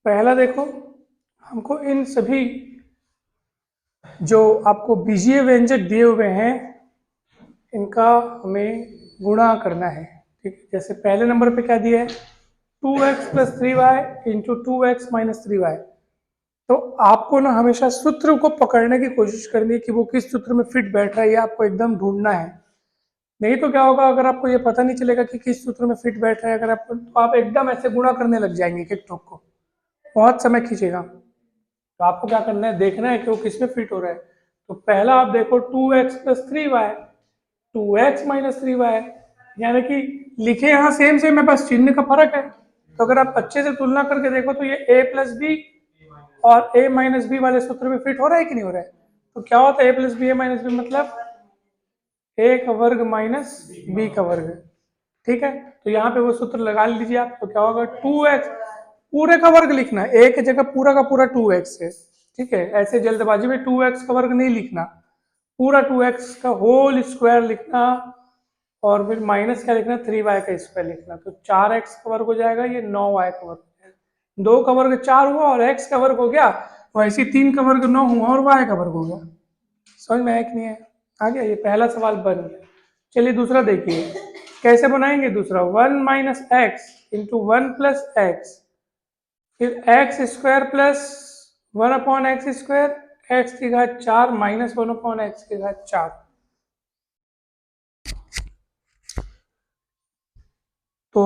पहला देखो, हमको इन सभी जो आपको बीजीय व्यंजक दिए हुए हैं इनका हमें गुणा करना है। ठीक है, जैसे पहले नंबर पे क्या दिया है, 2x plus 3y into 2x minus 3y। तो आपको ना हमेशा सूत्र को पकड़ने की कोशिश करनी है कि वो किस सूत्र में फिट बैठ रहा है, ये आपको एकदम ढूंढना है। नहीं तो क्या होगा, अगर आपको ये पता नहीं चलेगा कि किस सूत्र में फिट बैठ रहा है, अगर आपको, तो आप एकदम ऐसे गुणा करने लग जाएंगे एक ठोक को, बहुत समय खींचेगा। तो आपको क्या करना है, देखना है कि वो किस में फिट हो रहा है। तो पहला आप देखो 2x plus 3y, 2x minus 3y, यानी कि लिखे यहाँ सेम सेम है, बस चिन्ह का फर्क है। तो अगर आप अच्छे से तुलना करके देखो तो ये a प्लस बी और a माइनस बी वाले सूत्र में फिट हो रहा है कि नहीं हो रहा है। तो क्या होता है a plus b, a minus b, मतलब a का वर्ग माइनस b का वर्ग। ठीक है, तो यहाँ पे वो सूत्र लगा लीजिए आप। तो क्या होगा, 2x पूरे का वर्ग लिखना है, a की जगह पूरा का पूरा 2x है। ठीक है, ऐसे जल्दबाजी में 2x का वर्ग नहीं लिखना, पूरा 2x का होल स्क्वायर लिखना, और फिर माइनस क्या लिखना, 3y का स्क्वायर लिखना। तो 4x का वर्ग हो जाएगा, ये 9y का वर्ग हो जाएगा। 2 का वर्ग 4 हुआ और x का वर्ग हो गया, वैसे 3 का वर्ग 9 हुआ और y का वर्ग हो गया। समझ में आया कि नहीं है, आ गया, ये पहला सवाल बन गया। चलिए दूसरा देखिए, कैसे बनाएंगे दूसरा, 1 minus x into 1 plus x, फिर x square plus 1 upon x square, x की घात 4 माइनस 1 अपॉन एक्स की घात 4। तो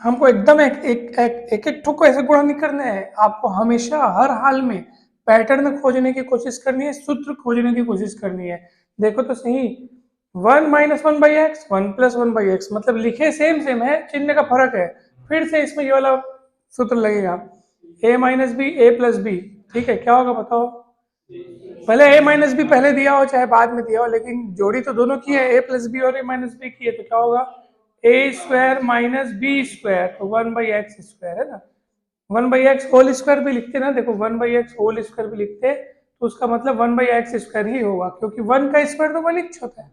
हमको एकदम एक ठोक को ऐसे गुणा नहीं करना है, आपको हमेशा हर हाल में पैटर्न खोजने की कोशिश करनी है, सूत्र खोजने की कोशिश करनी है। देखो तो सही, 1 minus 1 by x, 1 plus 1 by x, मतलब लिखे सेम सेम है, चिन्ह का फर्क है। फिर से इसमें ये वाला सूत्र लगेगा, a minus b a plus b. ठीक है, क्या होगा बताओ, भले a माइनस बी पहले दिया हो चाहे बाद में दिया हो, लेकिन जोड़ी तो दोनों की है, a प्लस बी और a माइनस बी की है। तो क्या होगा, a square minus b square, तो 1 बाई एक्स स्क्वायर है ना। 1 बाई एक्स होल स्क्वायर भी लिखते ना, देखो 1 बाई एक्स होल स्क्वायर भी लिखते तो उसका मतलब 1 बाई एक्स स्क्वायर ही होगा, क्योंकि 1 का स्क्वायर तो 1 ही होता है।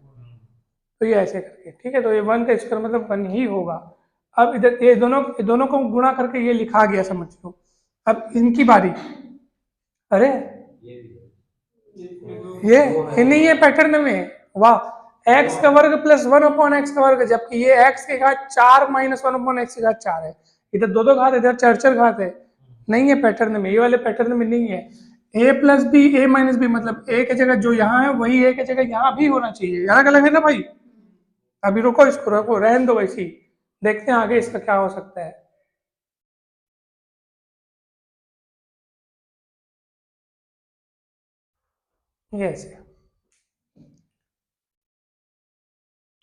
तो ये ऐसे करके, ठीक है, तो ये 1 का स्क्वायर मतलब 1 ही होगा। अब इधर ये दोनों को गुणा करके ये लिखा गया, समझ लो। अब इनकी बारी, अरे ये नहीं है पैटर्न में, वाह, एक्स का वर्ग प्लस 1 अपॉन एक्स का वर्ग, जबकि ये एक्स के घात 4 माइनस 1 अपॉन एक्स की घात 4 है। इधर दो दो घात, इधर चार चार घात है, नहीं है पैटर्न में, ये वाले पैटर्न में नहीं है। ए plus b a minus b, मतलब ए की जगह जो यहाँ है वही ए की जगह यहाँ भी होना चाहिए, अलग अलग है ना भाई। अभी रुको, इसको रखो, रहन दो वैसी, देखते हैं आगे इसका क्या हो सकता है। ये ऐसे,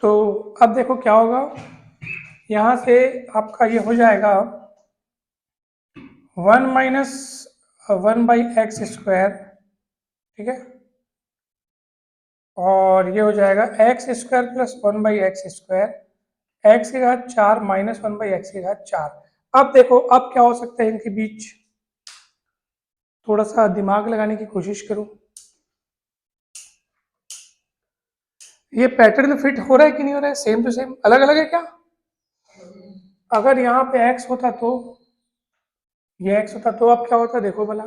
तो अब देखो क्या होगा, यहाँ से आपका ये हो जाएगा 1 माइनस 1 बाई एक्स स्क्वायर। ठीक है, और ये हो जाएगा x square plus 1 by x square, x की घात 4 माइनस 1 बाई एक्स की घात 4। अब देखो अब क्या हो सकता है इनके बीच, थोड़ा सा दिमाग लगाने की कोशिश करो। ये पैटर्न फिट हो रहा है कि नहीं हो रहा है, सेम टू सेम, अलग अलग है क्या। अगर यहाँ पे x होता तो ये x होता तो अब क्या होता, देखो भला,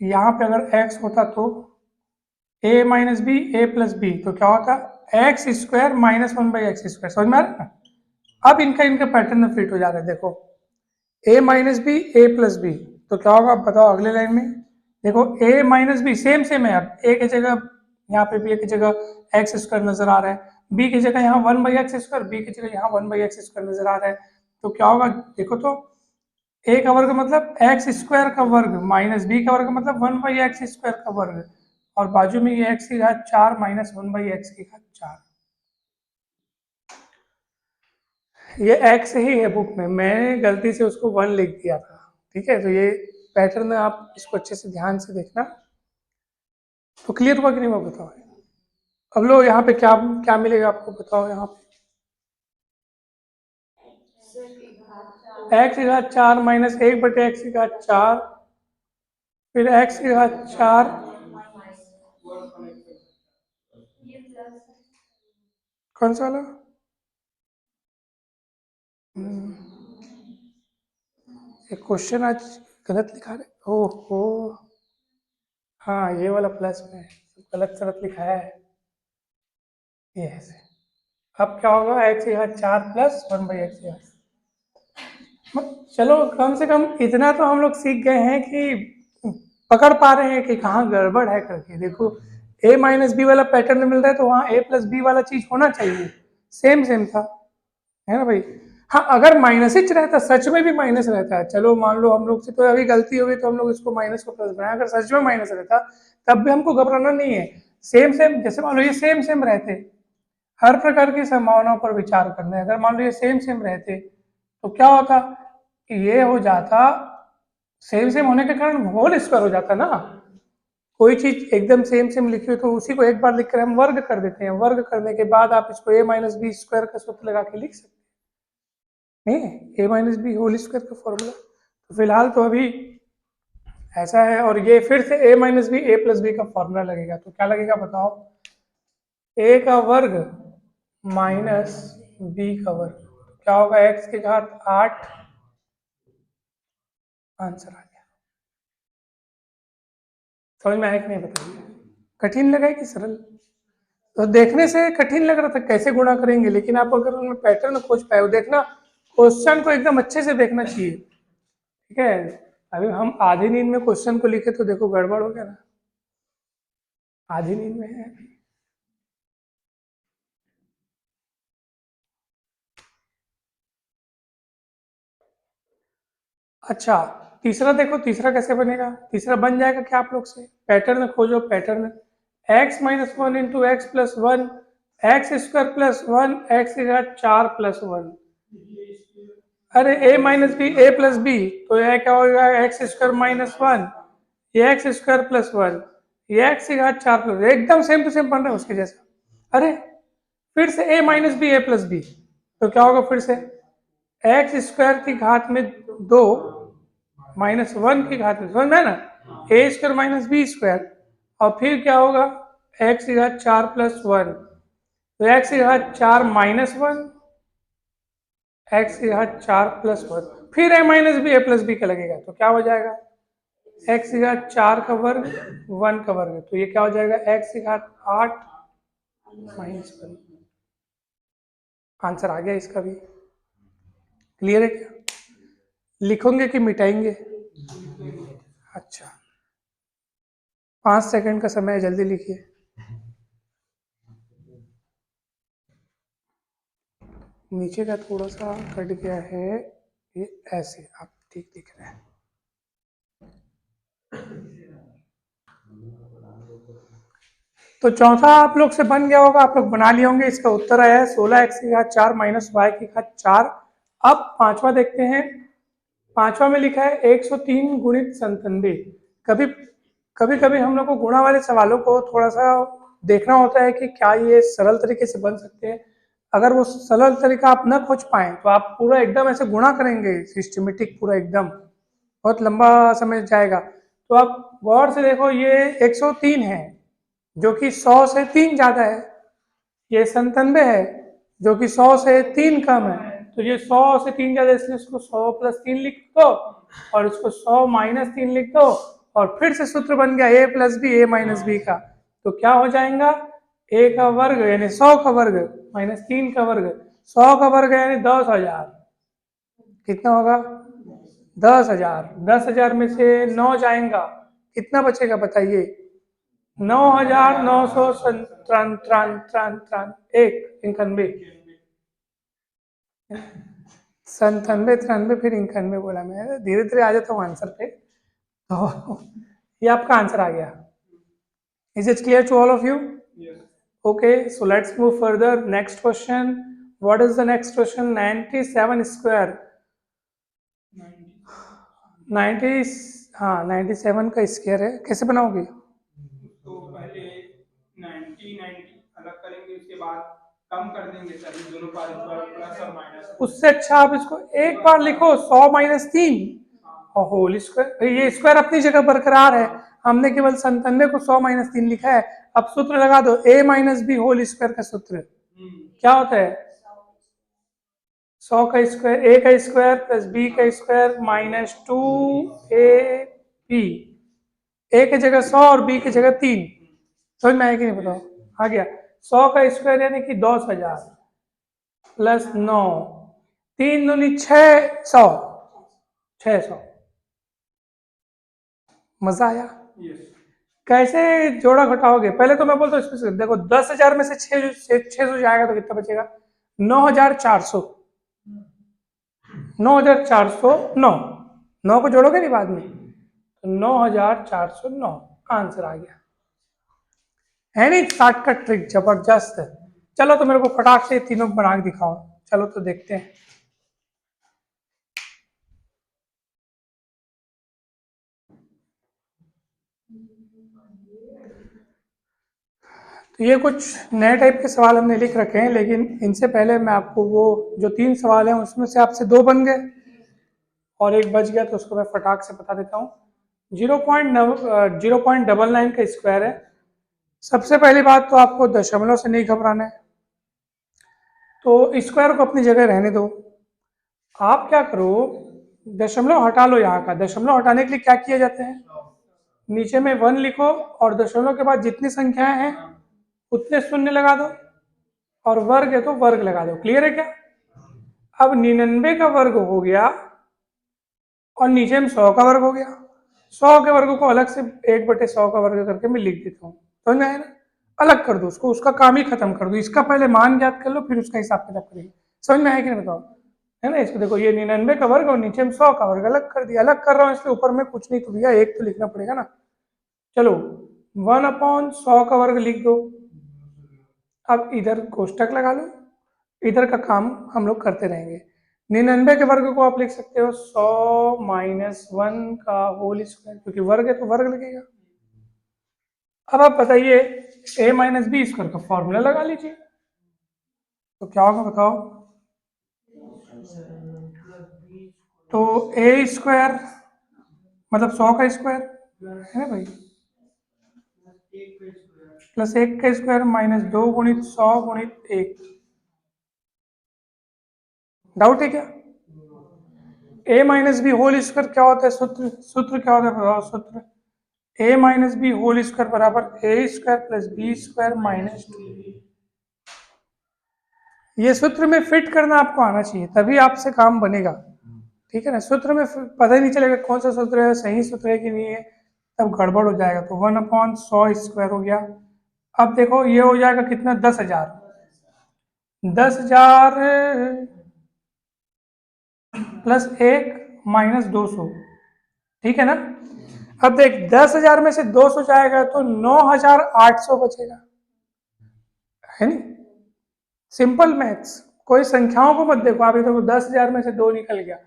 यहाँ पे अगर x होता तो a minus b a plus b, तो क्या होता, x square minus 1 by x square. समझ में आ रहा है ना, अब इनका इनका पैटर्न में फिट हो जा रहा है। देखो a minus b a plus b, तो क्या होगा आप बताओ अगले लाइन में। देखो a minus B same same है, अब a की जगह यहाँ पे b की जगह एक्स स्क्वायर नजर आ रहा है, b की जगह यहाँ 1 बाई एक्स स्क्वायर, b की जगह यहाँ 1 बाई एक्स स्क्वायर नजर आ रहा है। तो क्या होगा, देखो तो a का वर्ग मतलब एक्स स्क्वायर का वर्ग माइनस b का वर्ग मतलब 1 बाई एक्स स्क्वायर का वर्ग, और बाजू में ये x की घात 4 माइनस 1 बाई एक्स की घात 4। ये x ही है बुक में, मैंने गलती से उसको 1 लिख दिया था। ठीक है, तो ये पैटर्न आप इसको अच्छे से ध्यान से देखना। तो क्लियर हुआ कि नहीं हुआ बताओ। अब लो यहाँ पे क्या क्या मिलेगा आपको, बताओ यहाँ पे एक्स की घात 4 माइनस 1 बटे एक्स की घात 4, फिर एक्स की घात 4, कौन सा वाला, ये क्वेश्चन आज गलत लिखा रहे। ओहो, हाँ ये वाला प्लस में गलत सलत लिखा है। ये ऐसे अब क्या होगा, एक्स की घात 4 प्लस 1/x की घात। चलो कम से कम इतना तो हम लोग सीख गए हैं कि पकड़ पा रहे हैं कि कहाँ गड़बड़ है करके। देखो a माइनस बी वाला पैटर्न मिल रहा है तो वहाँ a प्लस बी वाला चीज होना चाहिए, सेम सेम था, है ना भाई। हाँ अगर माइनस ही रहता, सच में भी माइनस रहता है, चलो मान लो हम लोग से तो अभी गलती हो गई तो हम लोग इसको माइनस को प्लस बनाए, अगर सच में माइनस रहता तब भी हमको घबराना नहीं है। सेम सेम, जैसे मान लो ये सेम सेम रहते, हर प्रकार की संभावनाओं पर विचार करना है। अगर मान लो ये सेम सेम रहते तो क्या होता कि ये हो जाता, सेम सेम होने के कारण होल स्क्वायर हो जाता ना। कोई चीज एकदम सेम सेम लिखी हो तो उसी को एक बार लिख कर हम वर्ग कर देते हैं, वर्ग करने के बाद आप इसको a माइनस बी स्क्वायर का सूत्र लगा के लिख सकते हैं, नहीं a minus b whole square का फॉर्मूला। तो फिलहाल तो अभी ऐसा है, और ये फिर से a minus b a plus b का फॉर्मूला लगेगा। तो क्या लगेगा बताओ, a का वर्ग माइनस बी का वर्ग, क्या होगा x की घात 8। आंसर आ गया। समझ में आया कि नहीं बताइए, कठिन लगा है कि सरल? तो देखने से कठिन लग रहा था कैसे गुणा करेंगे, लेकिन आप अगर उनमें पैटर्न खोज पाए हो, देखना क्वेश्चन को एकदम अच्छे से देखना चाहिए, ठीक है। अभी हम आधी नींद में क्वेश्चन को लिखे तो देखो गड़बड़ हो गया ना, आधी नींद में है। अच्छा तीसरा देखो, तीसरा कैसे बनेगा, तीसरा बन जाएगा क्या आप लोग से, पैटर्न खोजो, pattern x minus 1 into x plus 1 x square plus 1 x की घात 4 प्लस 1। अरे a minus b a plus b, तो यह क्या होगा एक्स स्क्वायर माइनस 1, ये एक्स स्क्वायर प्लस 1, ये एक्स की घात 4 प्लस, एकदम सेम टू सेम बन रहा है उसके जैसा। अरे फिर से a minus b a plus b, तो क्या होगा फिर से एक्स स्क्वायर की घात में 2 माइनस 1 की घात में, समझ में ना, ए स्क्वायर माइनस बी स्क्वायर, और फिर क्या होगा एक्स की घात 4 प्लस 1, तो एक्स की घात 4 माइनस 1 एक्स की घात 4 प्लस 1, फिर a minus b a plus b का लगेगा, तो क्या हो जाएगा एक्स की घात 4 का वर्ग 1 का वर्ग, तो ये क्या हो जाएगा एक्स की घात 8 माइनस 1। आंसर आ गया इसका भी, क्लियर है क्या? लिखोगे कि मिटाएंगे? अच्छा 5 सेकंड का समय है, जल्दी लिखिए। नीचे का थोड़ा सा कट गया है, ये ऐसे आप ठीक दिख रहे हैं। तो चौथा आप लोग से बन गया होगा, आप लोग बना लिए होंगे। इसका उत्तर आया है 16 एक्स की घात 4 माइनस वाई की घात 4। अब पांचवा देखते हैं, पांचवा में लिखा है 103 गुणित 97। कभी कभी कभी हम लोग को गुणा वाले सवालों को थोड़ा सा देखना होता है कि क्या ये सरल तरीके से बन सकते हैं। अगर वो सरल तरीका आप न खोज पाए तो आप पूरा एकदम ऐसे गुणा करेंगे सिस्टमेटिक, पूरा एकदम बहुत लंबा समय जाएगा। तो आप गौर से देखो, ये 103 है जो कि 100 से 3 ज्यादा है, ये 97 है जो कि 100 से 3 कम है, तो ये 100 से 3 ज्यादा, इसलिए इसको 100 प्लस 3 लिख दो और इसको 100 माइनस 3 लिख दो, और फिर से सूत्र बन गया a plus b a minus b का। तो क्या हो जाएगा a का वर्ग यानी 100 का वर्ग माइनस 3 का वर्ग, 100 का वर्ग यानी 10,000, कितना होगा 10,000, 10,000 में से 9 जाएगा, कितना बचेगा बताइए 9,991 97 93 फिर 91 बोला, मैं धीरे धीरे आ जाता हूँ आंसर पे। तो ये आपका आंसर आ गया। Is it clear to all of you? Okay so let's move further, next question. What is the next question? 97 स्क्वायर, 90, हाँ 97 का स्क्वायर है, कैसे बनाओगे? तो पहले 90 अलग करेंगे, उसके बाद कम कर देंगे सभी दोनों पार्ट प्लस और माइनस। उससे अच्छा आप इसको एक बार लिखो 100 माइनस 3 और होल स्क्वायर, ये स्क्वायर अपनी जगह बरकरार है, हमने केवल 97 को 100 माइनस 3 लिखा है। अब सूत्र लगा दो a minus b whole square का सूत्र क्या होता है 100 का स्क्वायर, a का स्क्वायर प्लस b का स्क्वायर माइनस 2ab, a की जगह 100 और b की जगह 3। समझ में आया कि नहीं बताओ? आ गया। 100 का स्क्वायर यानी कि 10,000 प्लस 9, 3 दूनी 600, 600। मजा आया? यस। कैसे जोड़ा घटाओगे? पहले तो मैं बोलता हूँ इसमें देखो 10,000 में से 600 जाएगा तो कितना बचेगा? 9,400। 9,409। 9 को जोड़ोगे नहीं बाद में, तो 9,409 आंसर आ गया। है नहीं शॉर्टकट ट्रिक? जबरदस्त। चलो तो मेरे को फटाक से तीनों बना के दिखाओ। चलो तो देखते हैं। तो ये कुछ नए टाइप के सवाल हमने लिख रखे हैं, लेकिन इनसे पहले मैं आपको वो जो 3 सवाल हैं उसमें से आपसे 2 बन गए और एक बच गया, तो उसको मैं फटाक से बता देता हूँ। 0.99 का स्क्वायर है। सबसे पहली बात तो आपको दशमलव से नहीं घबराना है, तो स्क्वायर को अपनी जगह रहने दो। आप क्या करो, दशमलव हटा लो यहाँ का। दशमलव हटाने के लिए क्या किए जाते हैं? नीचे में 1 लिखो और दशमलव के बाद जितनी संख्याएं हैं उतने शून्य लगा दो, और वर्ग है तो वर्ग लगा दो। क्लियर है क्या? अब 99 का वर्ग हो गया और नीचे में 100 का वर्ग हो गया। 100 के वर्ग को अलग से 1/100 का वर्ग करके मैं लिख देता हूँ। समझ में आया ना? अलग कर दो उसको, उसका काम ही खत्म कर दो। इसका पहले मान ज्ञात कर लो, फिर उसका हिसाब किताब करेंगे। समझ में आया कि नहीं बताओ? है ना? इसको देखो, ये 99 का वर्ग और नीचे में 100 का वर्ग अलग कर दिया। अलग कर रहा हूँ इसलिए ऊपर में कुछ नहीं तो भैया 1 तो लिखना पड़ेगा ना। चलो 1/100 का वर्ग लिख दो। अब इधर कोष्टक लगा लो, इधर का काम हम लोग करते रहेंगे। 99 के वर्ग को आप लिख सकते हो 100 माइनस 1 का होल स्क्वायर, क्योंकि वर्ग है तो वर्ग लगेगा। अब आप बताइए a माइनस बी स्क्वायर का फॉर्मूला लगा लीजिए, तो क्या होगा बताओ? तो a स्क्वायर मतलब 100 का स्क्वायर है ना भाई, प्लस 1 का स्क्वायर माइनस 2 गुणित 100 गुणित 1। डाउट है क्या? a minus b whole square क्या होता है? सूत्र क्या होता है बताओ? सूत्र a minus b whole square बराबर a square plus b square minus 2। ये सूत्र में फिट करना आपको आना चाहिए, तभी आपसे काम बनेगा। ठीक है ना? सूत्र में पता ही नहीं चलेगा कौन सा सूत्र है, सही सूत्र है कि नहीं है, तब गड़बड़ हो जाएगा। तो 1/100 स्क्वायर हो गया। अब देखो ये हो जाएगा कितना? 10,000। 10,000 प्लस 1 माइनस 200। ठीक है ना? अब देख 10,000 में से 200 जाएगा तो 9,800 बचेगा। है नहीं? Simple maths. कोई संख्याओं को मत देखो। आप ये देखो 10,000 में से 2 निकल गया,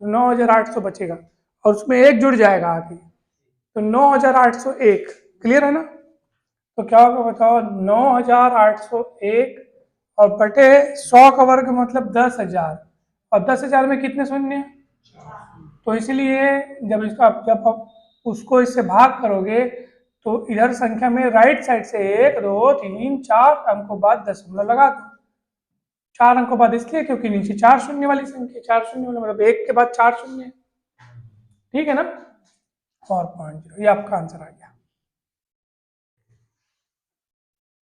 9,800 बचेगा और उसमें 1 जुड़ जाएगा आगे, तो 9,801। क्लियर है ना? तो क्या होगा बताओ? 9,801 और बटे 100 का वर्ग मतलब 10,000, और 10,000 में कितने शून्य? तो इसलिए जब आप उसको इससे भाग करोगे तो इधर संख्या में राइट साइड से 1 2 3 4 अंकों बाद दशमलव लगा दो। 4 अंकों बाद इसलिए क्योंकि नीचे 4 शून्य वाली संख्या, 4 शून्य वाला मतलब 1 के बाद 4 शून्य। ठीक है ना? 4.0 ये आपका आंसर आ गया।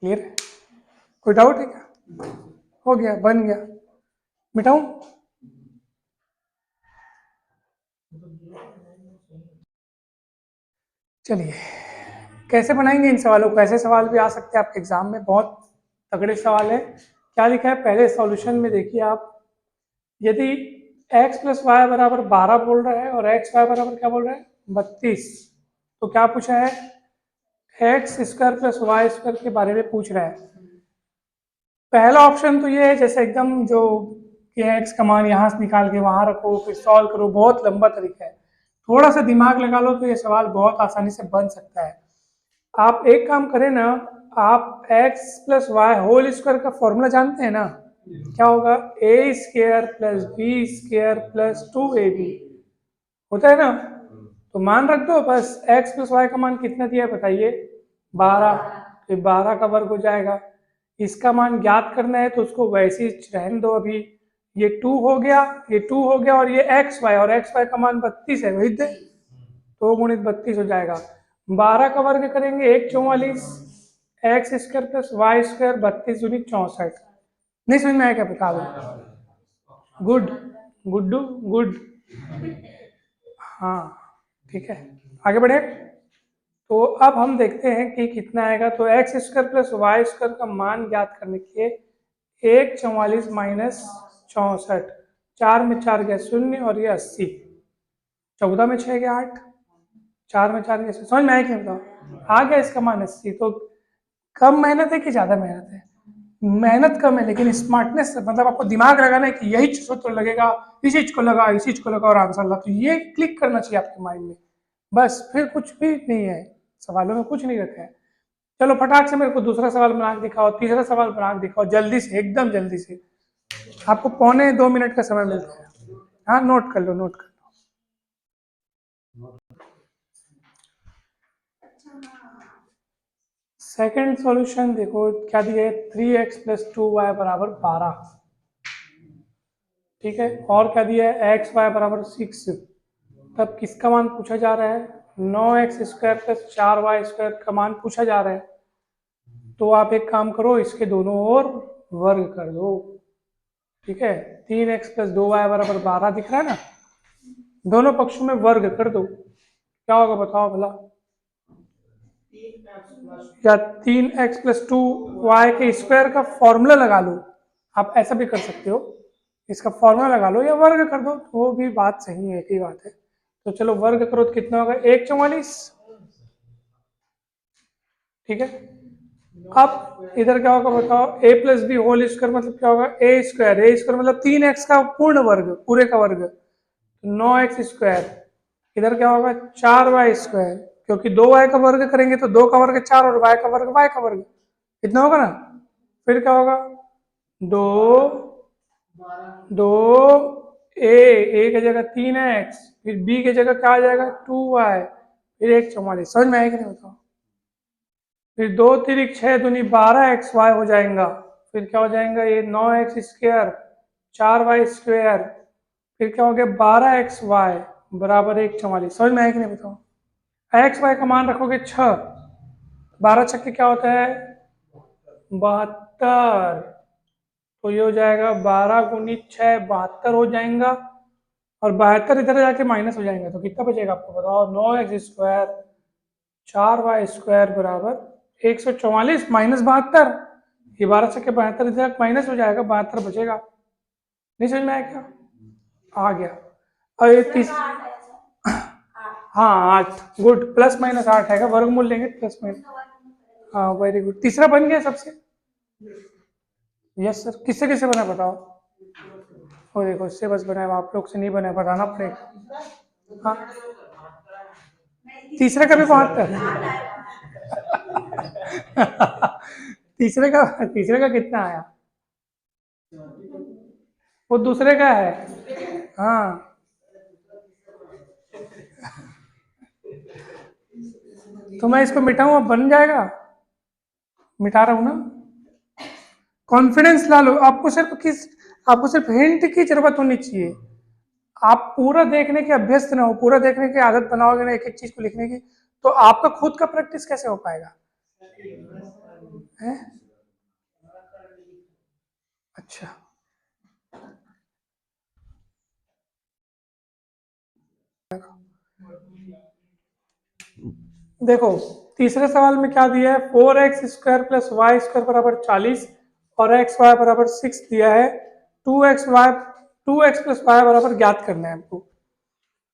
क्लियर है? कोई डाउट है क्या? हो गया, बन गया। मिटाऊं? चलिए कैसे बनाएंगे इन सवालों को? ऐसे सवाल भी आ सकते हैं आपके एग्जाम में, बहुत तगड़े सवाल है। क्या लिखा है पहले सॉल्यूशन में? देखिए आप, यदि x प्लस वाई बराबर 12 बोल रहा है और x वाई बराबर क्या बोल रहा है? 32, तो क्या पूछा है? X square plus y square के बारे में पूछ रहा है। पहला ऑप्शन तो ये है जैसे एकदम जो कि एक्स का मान यहाँ से निकाल के वहां रखो फिर सॉल्व करो, बहुत लंबा तरीका है। थोड़ा सा दिमाग लगा लो तो ये सवाल बहुत आसानी से बन सकता है। आप एक काम करें ना, आप x plus y whole square का फॉर्मूला जानते हैं ना? क्या होगा? A square plus b square plus 2ab होता है ना? तो मान रख दो बस। x प्लस वाई का मान कितना दिया है बताइए? 12। तो 12 का वर्ग हो जाएगा। इसका मान ज्ञात करना है तो उसको वैसे ही रहने दो अभी। ये 2 हो गया, ये 2 हो गया, और ये एक्स वाई, और एक्स वाई का मान 32 है, वही दे 2 गुणित 32 हो जाएगा। 12 का वर्ग करेंगे 144, x square plus y square 32 दूनी 64। नहीं समझ में आया क्या? बता दो। Good, Guddu good. हाँ ठीक है, आगे बढ़े। तो अब हम देखते हैं कि कितना आएगा। तो x square plus y square का मान ज्ञात करने के लिए 144 माइनस 64, 4 में 4 गया 0, और ये 80, 14 में 6 गया 8, 4 में 4 गया, समझ में आया कि नहीं बताओ? आ गया इसका मान 80। तो कम मेहनत है कि ज़्यादा मेहनत है? मेहनत कम है, लेकिन स्मार्टनेस मतलब आपको दिमाग लगाना है कि यही सूत्र लगेगा, इस चीज को लगा, इस चीज को लगा और आंसर ला। तो ये क्लिक करना चाहिए आपके माइंड में, बस, फिर कुछ भी नहीं है, सवालों में कुछ नहीं रखा है। चलो फटाक से मेरे को दूसरा सवाल बना के दिखाओ, तीसरा सवाल बना के दिखाओ, जल्दी से, एकदम जल्दी से। आपको 1.25 मिनट का समय मिलता है। हाँ नोट कर लो, नोट कर लो। सेकंड सॉल्यूशन देखो क्या दिया है, 3x प्लस 2y बराबर 12। ठीक है, और क्या दिया है, एक्स वाई बराबर 6। तब किसका मान पूछा जा रहा है? 9x square plus 4y square का मान पूछा जा रहा है। तो आप एक काम करो, इसके दोनों ओर वर्ग कर दो। ठीक है, 3x प्लस 2y बराबर 12 दिख रहा है ना, दोनों पक्षों में वर्ग कर दो, क्या होगा बताओ भला? या 3x प्लस 2y के स्क्वायर का फॉर्मूला लगा लो, आप ऐसा भी कर सकते हो, इसका फॉर्मूला लगा लो या वर्ग कर दो, तो वो भी बात सही है, एक ही बात है। तो चलो वर्ग करो तो कितना होगा, 144। ठीक है, अब इधर क्या होगा बताओ, a plus b whole square मतलब क्या होगा, ए स्क्वायर मतलब 3x का पूर्ण वर्ग, पूरे का वर्ग, 9x स्क्वायर। इधर क्या होगा, 4y स्क्वायर, क्योंकि 2y का वर्ग करेंगे तो 2 का वर्ग 4 और y का वर्ग y का वर्ग, इतना होगा ना। फिर क्या होगा, 2 ए की जगह 3x, फिर b की जगह क्या आ जाएगा 2y, फिर 144। समझ में आएगा नहीं बताओ? फिर 2 तिरिक 6 दूनी 12x y हो जाएगा, फिर क्या हो जाएगा ये 9x स्क्वायर 4y स्क्वायर, फिर क्या हो गया 12x y बराबर 144। समझ में आएगा कि नहीं बताओ? एक्स वाई का मान रखोगे 6, 12 छक्के क्या होता है 72, तो ये हो जाएगा 12 गुणित 6 72 हो जाएगा, और 72 इधर जाके माइनस हो जाएगा, तो कितना बचेगा आपको बताओ, 9x स्क्वायर 4y स्क्वायर बराबर 144 माइनस 72, ये 12 छक्के 72 इधर माइनस हो जाएगा, 72 बचेगा। नहीं समझ में आया क्या? आ गया। और ये हाँ 8, गुड, प्लस माइनस 8 है, वर्गमूल लेंगे प्लस माइनस। हाँ वेरी गुड, तीसरा बन गया सबसे। यस सर, किससे किससे बना बताओ? वो देखो इससे बस बना है, आप लोग से नहीं बना है, बताना पड़ेगा। हाँ तीसरे का भी 72। तीसरे का कितना आया? वो दूसरे का है। हाँ तो मैं इसको मिटाऊं, अब बन जाएगा, मिटा रहा हूं ना। कॉन्फिडेंस ला लो, आपको सिर्फ हिंट की जरूरत होनी चाहिए। आप पूरा देखने के अभ्यस्त ना हो, पूरा देखने की आदत बनाओगे ना एक एक चीज को लिखने की, तो आपका खुद का प्रैक्टिस कैसे हो पाएगा? है? अच्छा देखो, तीसरे सवाल में क्या दिया है, 4x square plus y square बराबर 40, और एक्स वाई बराबर 6 दिया है। 2x प्लस वाई बराबर ज्ञात करना है हमको।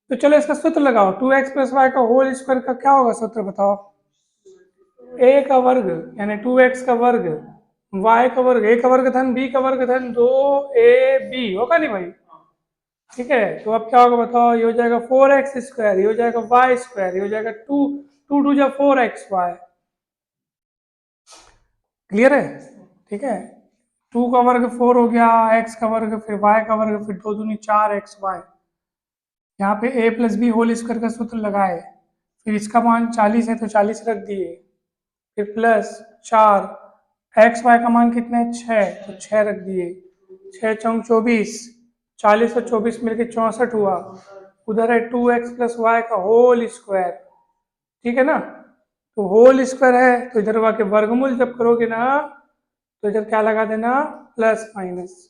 तो चलो इसका सूत्र लगाओ, 2x प्लस वाई का होल स्क्वायर का क्या होगा सूत्र बताओ? a का वर्ग यानी 2x का वर्ग, y का वर्ग, a का वर्ग धन b का वर्ग धन 2ab होगा नहीं भाई? ठीक है, तो अब क्या होगा बताओ, ये हो जाएगा 4x स्क्वायर, ये हो जाएगा y स्क्वायर, ये हो जाएगा 2 जा 4xy। क्लियर है? ठीक है, 2 का वर्ग 4 हो गया, x का वर्ग, फिर y का वर्ग, फिर 2 दूनी 4xy। यहाँ पे a plus b whole square का सूत्र लगाए, फिर इसका मान 40 है तो 40 रख दिए, फिर प्लस 4, एक्स वाई का मान कितना है 6, तो 6 रख दिए, 6 चौक 24, 40 और 24 मिलके 64 हुआ। उधर है 2x प्लस वाई का होल स्क्वायर, ठीक है ना। तो होल स्क्वायर है तो इधर के वर्गमूल जब करोगे ना तो इधर क्या लगा देना, प्लस माइनस।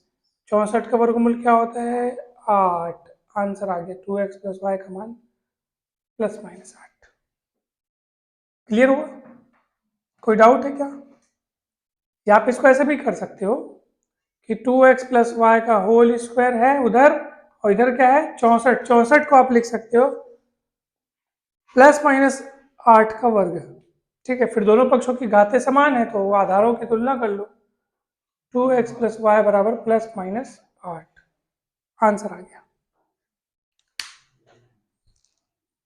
64 का वर्गमूल क्या होता है, 8। आंसर आ गया 2x प्लस वाई का मान प्लस माइनस 8। क्लियर हुआ, कोई डाउट है क्या? या आप इसको ऐसे भी कर सकते हो कि 2x प्लस वाई का होल स्क्वायर है उधर, और इधर क्या है 64। 64 को आप लिख सकते हो प्लस माइनस 8 का वर्ग, ठीक है। फिर दोनों पक्षों की घातें समान है तो आधारों की तुलना कर लो। 2x प्लस वाई बराबर प्लस माइनस 8, आंसर आ गया।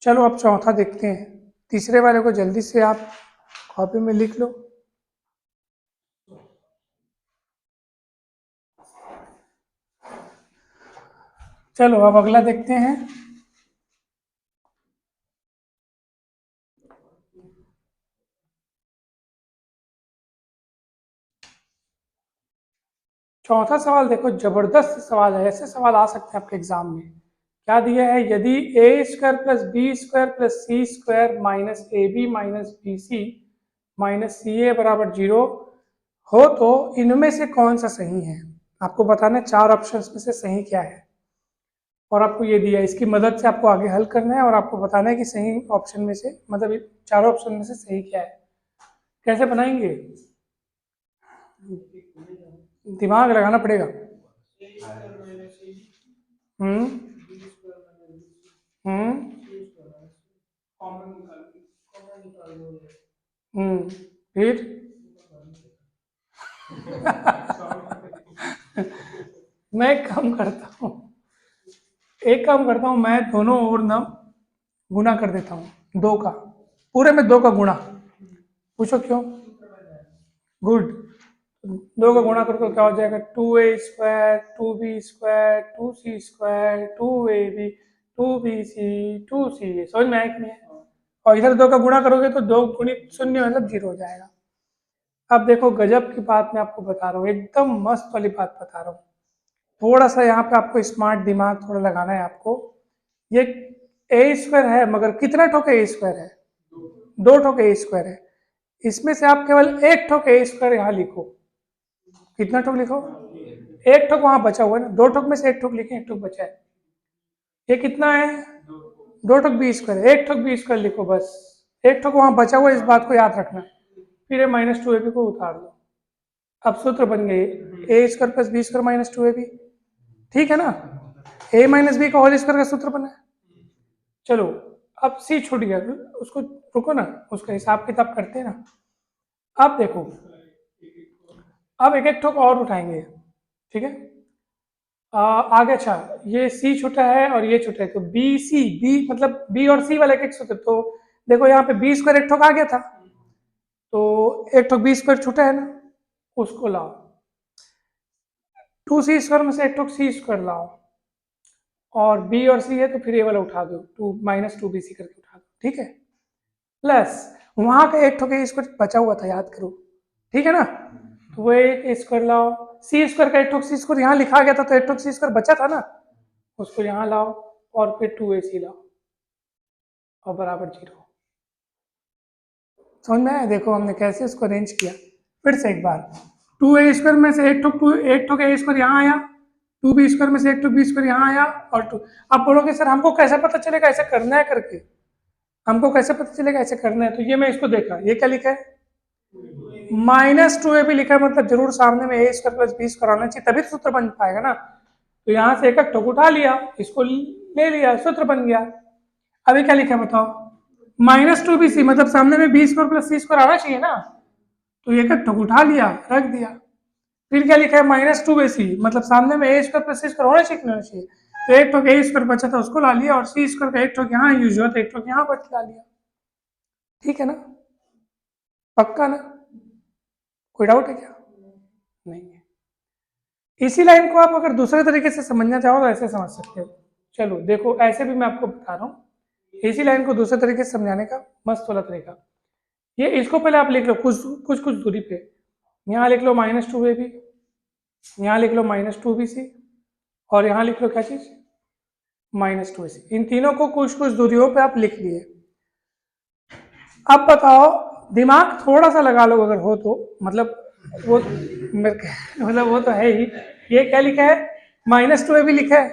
चलो अब चौथा देखते हैं। तीसरे वाले को जल्दी से आप कॉपी में लिख लो। चलो अब अगला देखते हैं। चौथा सवाल देखो, जबरदस्त सवाल है, ऐसे सवाल आ सकते हैं आपके एग्जाम में। क्या दिया है, यदि a square plus b square plus c square minus a b minus b c minus c a बराबर 0 हो तो इनमें से कौन सा सही है। आपको बताना है 4 ऑप्शंस में से सही क्या है, और आपको ये दिया है, इसकी मदद से आपको आगे हल करना है और आपको बताना है कि सही ऑप्शन में से, मतलब 4 ऑप्शन में से सही क्या है। कैसे बनाएंगे, दिमाग लगाना पड़ेगा। हम्म हम्म फिर मैं एक काम करता हूँ, मैं दोनों ओर ना गुना कर देता हूँ, 2 का, पूरे में 2 का गुणा। पूछो क्यों, गुड। 2 का गुणा करके क्या हो जाएगा, 2a² 2b² 2c² 2ab 2bc 2ca। समझ में आया कि नहीं? और इधर 2 का गुणा करोगे तो 2 गुणित 0 मतलब 0 हो जाएगा। अब देखो गजब की बात मैं आपको बता रहा हूँ, एकदम मस्त वाली बात बता रहा हूँ। थोड़ा सा यहाँ पे आपको स्मार्ट दिमाग थोड़ा लगाना है आपको। ये ए स्क्वायर है, मगर कितना ठोक ए स्क्वायर है, 2 ठोक ए स्क्वायर है। इसमें से आप केवल एक ठोक ए स्क्वायर यहाँ लिखो। कितना ठोक लिखो, एक ठोक वहां बचा हुआ है ना, 2 ठोक में से एक ठोक लिखे, एक ठोक बचा है। ये कितना है, 2 ठोक बी स्क्वायर, एक ठोक बी स्क्वायर लिखो बस। एक ठोक वहां बचा हुआ है, इस बात को याद रखना। फिर माइनस 2ab को उतार दो। अब सूत्र बन गए a square plus b square minus 2ab, ठीक है ना। ए माइनस बी का होल स्क्वायर का सूत्र बना है। चलो अब सी छूट गया, उसको रुको ना, उसका हिसाब किताब करते हैं ना। अब देखो, अब एक एक ठोक और उठाएंगे, ठीक है। आगे अच्छा, ये सी छूटा है और ये छूटा है, तो बी सी, बी मतलब बी और सी वाला एक एक सूत्र। तो देखो यहाँ पे बी स्क्वायर एक ठोक आ गया था, तो एक ठोक बी स्क्वायर छूटा है ना, उसको लाओ। 2c² में से एक ठोक सी स्क्वायर लाओ, और बी और सी है तो फिर ये वाला उठा दो, 2 माइनस 2bc करके उठा दो, ठीक है। प्लस वहां का एक ठोक ए स्क्वायर बचा हुआ था, याद करो, ठीक है ना। तो वो एक स्क्वायर लाओ, सी स्क्वायर का एक ठोक सी स्क्वायर यहाँ लिखा गया था, तो एक ठोक सी स्क्वायर बचा था ना, उसको यहाँ लाओ, और फिर 2ac लाओ, और बराबर 0। समझ में आया, देखो हमने कैसे इसको अरेंज किया। फिर से एक बार, 2a² में से एक ठोक ए स्क्वायर यहाँ आया, 2b² में से एक ठोक बी स्क्वायर यहाँ आया, और 2। आप बोलोगे सर हमको कैसे पता चलेगा ऐसे करना है करके, हमको कैसे पता चलेगा ऐसे करना है। तो ये मैं इसको देखा, ये क्या लिखा है, माइनस 2ab लिखा है, मतलब जरूर सामने में ए स्क्वायर प्लस बी स्क्वायर आना चाहिए, तभी तो सूत्र बन पाएगा ना। तो यहाँ से एक ठोक उठा लिया, इसको ले लिया, सूत्र बन गया। अभी क्या लिखा है बताओ, माइनस 2bc, मतलब सामने में B square plus c square आना चाहिए ना, तो एक ठोक उठा लिया, रख दिया। फिर क्या लिखा है, माइनस 2ac, मतलब सामने में ए स्क्वायर प्लस सी स्क्वायर होना चाहिए, होना चाहिए। तो एक ठोक ए स्क्वायर बचा था, उसको ला लिया, और सी स्क्वायर का एक ठोक यहाँ यूज हुआ, तो एक ठोक यहाँ बच ला लिया, ठीक है ना, पक्का ना, कोई डाउट है क्या? नहीं है। इसी लाइन को आप अगर दूसरे तरीके से समझना चाहो तो ऐसे समझ सकते हो। चलो देखो, ऐसे भी मैं आपको बता रहा हूँ, इसी लाइन को दूसरे तरीके से समझाने का मस्त वाला तरीका। ये इसको पहले आप लिख लो कुछ कुछ कुछ दूरी पे, यहाँ लिख लो माइनस 2ab, यहाँ लिख लो माइनस 2bc, और यहाँ लिख लो क्या चीज, -2ac। इन तीनों को कुछ कुछ दूरियों पे आप लिख लिए। अब बताओ, दिमाग थोड़ा सा लगा लो अगर हो तो, मतलब वो मतलब वो तो है ही। ये क्या लिखा है, -2a भी लिखा है,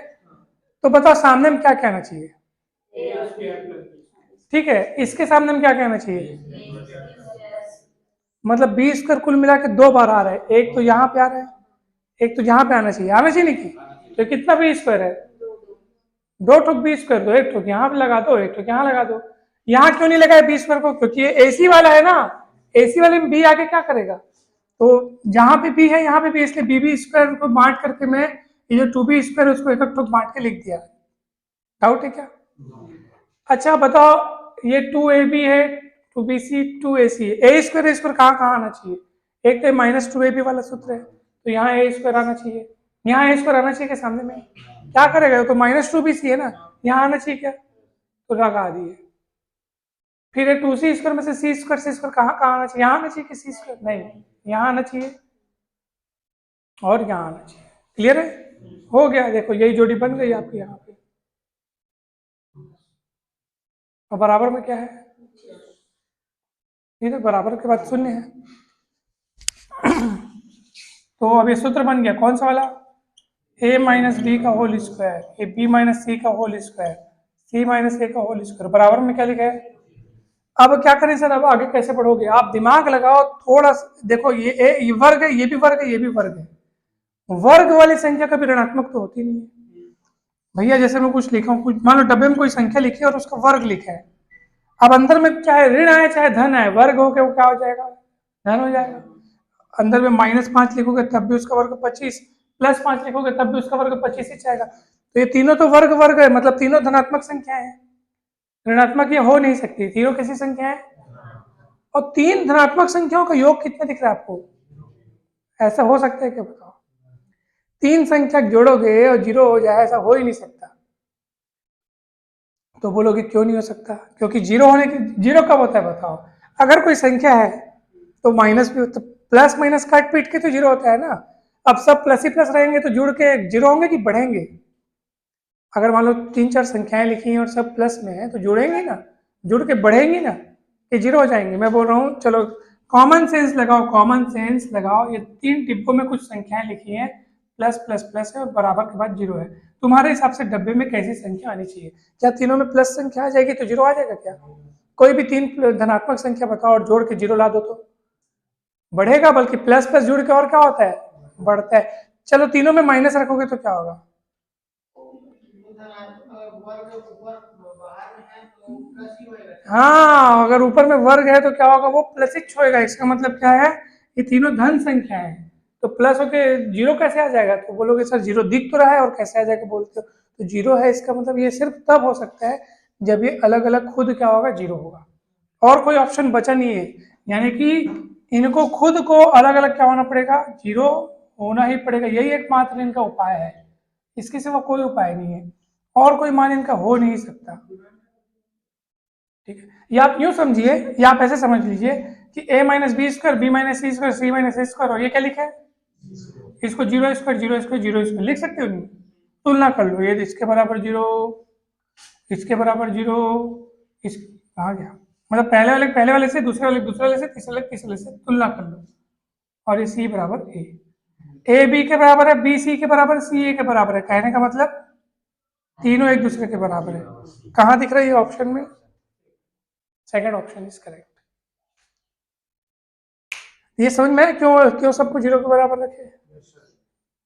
तो बताओ सामने में क्या कहना चाहिए। ठीक है, इसके सामने में क्या कहना चाहिए, मतलब बी स्क्वायर कुल मिला के 2 बार आ रहा है, एक तो यहाँ पे आ रहा है, एक तो यहाँ पे आना चाहिए, आना चाहिए नहीं, तो कितना बी स्क्वायर है, 2 ठोक बी स्क्वायर, दो एक ठोक यहाँ पे लगा दो, एक ठोक यहाँ लगा दो। यहाँ क्यों नहीं लगाया बी स्क्वायर को, क्योंकि ये एसी वाला है ना, एसी वाले में बी आगे क्या करेगा, तो जहां पे बी है यहाँ पे भी, इसलिए बी स्क्वायर को बांट करके मैं ये जो 2b स्क्वायर उसको एक ठोक बांट के लिख दिया। डाउट है क्या। अच्छा बताओ, ये 2ab है, 2bc 2ac है, ए स्क्वायर कहाँ आना चाहिए, एक तो -2ab वाला सूत्र है, तो यहाँ ए स्क्वायर आना चाहिए, यहाँ ए स्क्वायर आना चाहिए के सामने में, क्या करेगा तो -2bc है ना, यहाँ आना चाहिए क्या, तो लगा दिए। फिर 2c स्क्वायर में से सी स्क्वायर कहाँ आना चाहिए, यहाँ आना चाहिए कि सी स्क्वायर, नहीं यहाँ आना चाहिए और यहाँ आना चाहिए। क्लियर है, हो गया, देखो यही जोड़ी बन गई आपकी यहाँ पे। और बराबर में क्या है, ठीक है, बराबर के बाद 0 है। तो अब ये सूत्र बन गया कौन सा वाला, a माइनस बी का whole square, a b minus c का whole square, c minus a का होल स्क्वायर, बराबर में क्या लिखा है। अब क्या करें सर, अब आगे कैसे पढ़ोगे, आप दिमाग लगाओ थोड़ा, देखो ये वर्ग है, ये भी वर्ग है, ये भी वर्ग है, वर्ग वाली संख्या कभी ऋणात्मक तो होती नहीं है भैया। जैसे मैं कुछ लिखा हूँ, कुछ मान लो डब्बे में कोई संख्या लिखी है और उसका वर्ग लिखा है, अब अंदर में चाहे ऋण आए चाहे धन आए, वर्ग हो के वो क्या हो जाएगा, धन हो जाएगा। अंदर में -5 लिखोगे तब भी उसका वर्ग 25, +5 लिखोगे तब भी उसका वर्ग 25 ही जाएगा। तो ये तीनों तो वर्ग वर्ग है, मतलब तीनों धनात्मक संख्या है, ऋणात्मक ये हो नहीं सकती, तीनों कैसी संख्या है। और 3 धनात्मक संख्याओं का योग कितना दिख रहा है आपको, ऐसा हो सकता है क्या बताओ, 3 संख्या जोड़ोगे और 0 हो जाए, ऐसा हो ही नहीं सकता। तो बोलोगे क्यों नहीं हो सकता, क्योंकि 0 होने की, 0 कब होता है बताओ, अगर कोई संख्या है तो माइनस भी, तो प्लस माइनस काट पीट के तो 0 होता है ना। अब सब प्लस ही प्लस रहेंगे तो जुड़ के 0 होंगे कि बढ़ेंगे, अगर मान लो 3-4 संख्याएं लिखी हैं और सब प्लस में है तो जुड़ेंगे ना, जुड़ के बढ़ेंगी ना, ये 0 हो जाएंगे। मैं बोल रहा हूँ चलो कॉमन सेंस लगाओ, कॉमन सेंस लगाओ, ये 3 डिब्बों में कुछ संख्याएं लिखी हैं, प्लस प्लस प्लस है और बराबर के बाद 0 है, तुम्हारे हिसाब से डब्बे में कैसी संख्या आनी चाहिए, क्या तीनों में प्लस संख्या आ जाएगी तो 0 आ जाएगा क्या, कोई भी 3 धनात्मक संख्या बताओ और जोड़ के 0 ला दो तो बढ़ेगा, बल्कि प्लस प्लस जुड़ के और क्या होता है, बढ़ता है। चलो तीनों में माइनस रखोगे तो क्या होगा, हाँ अगर ऊपर में वर्ग है तो क्या होगा, वो प्लस ही छोड़ेगा, इसका मतलब क्या है, ये तीनों धन संख्या है, तो प्लस होके 0 कैसे आ जाएगा, तो बोलोगे सर 0 दिख तो रहा है और कैसे आ जाएगा बोलते हो, तो 0 है, इसका मतलब ये सिर्फ तब हो सकता है जब ये अलग अलग खुद क्या होगा, 0 होगा, और कोई ऑप्शन बचा नहीं है, यानी कि इनको खुद को अलग अलग क्या होना पड़ेगा, 0 होना ही पड़ेगा, यही एकमात्र इनका उपाय है, इसके सिवा कोई उपाय नहीं है, और कोई मान इनका हो नहीं सकता। ठीक है, या आप यूं समझिए, या आप ऐसे समझ लीजिए कि a minus b square, b minus c square, c minus a square, और ये क्या लिखा है, इसको 0 स्क्वायर 0 स्क्वायर 0 स्क्वायर लिख सकते हो नहीं, तुलना कर लो, ये इसके बराबर 0, इसके बराबर 0, इस कहाँ गया, मतलब पहले वाले से दूसरे वाले से तीसरे वाले से तुलना कर लो, और ये सी बराबर ए बी के बराबर है, बी सी के बराबर, सी ए के बराबर है, कहने का मतलब तीनों एक दूसरे के बराबर है। कहाँ दिख रही है ऑप्शन में, सेकंड ऑप्शन इज करेक्ट। ये समझ में क्यों क्यों सबको 0 के बराबर रखे,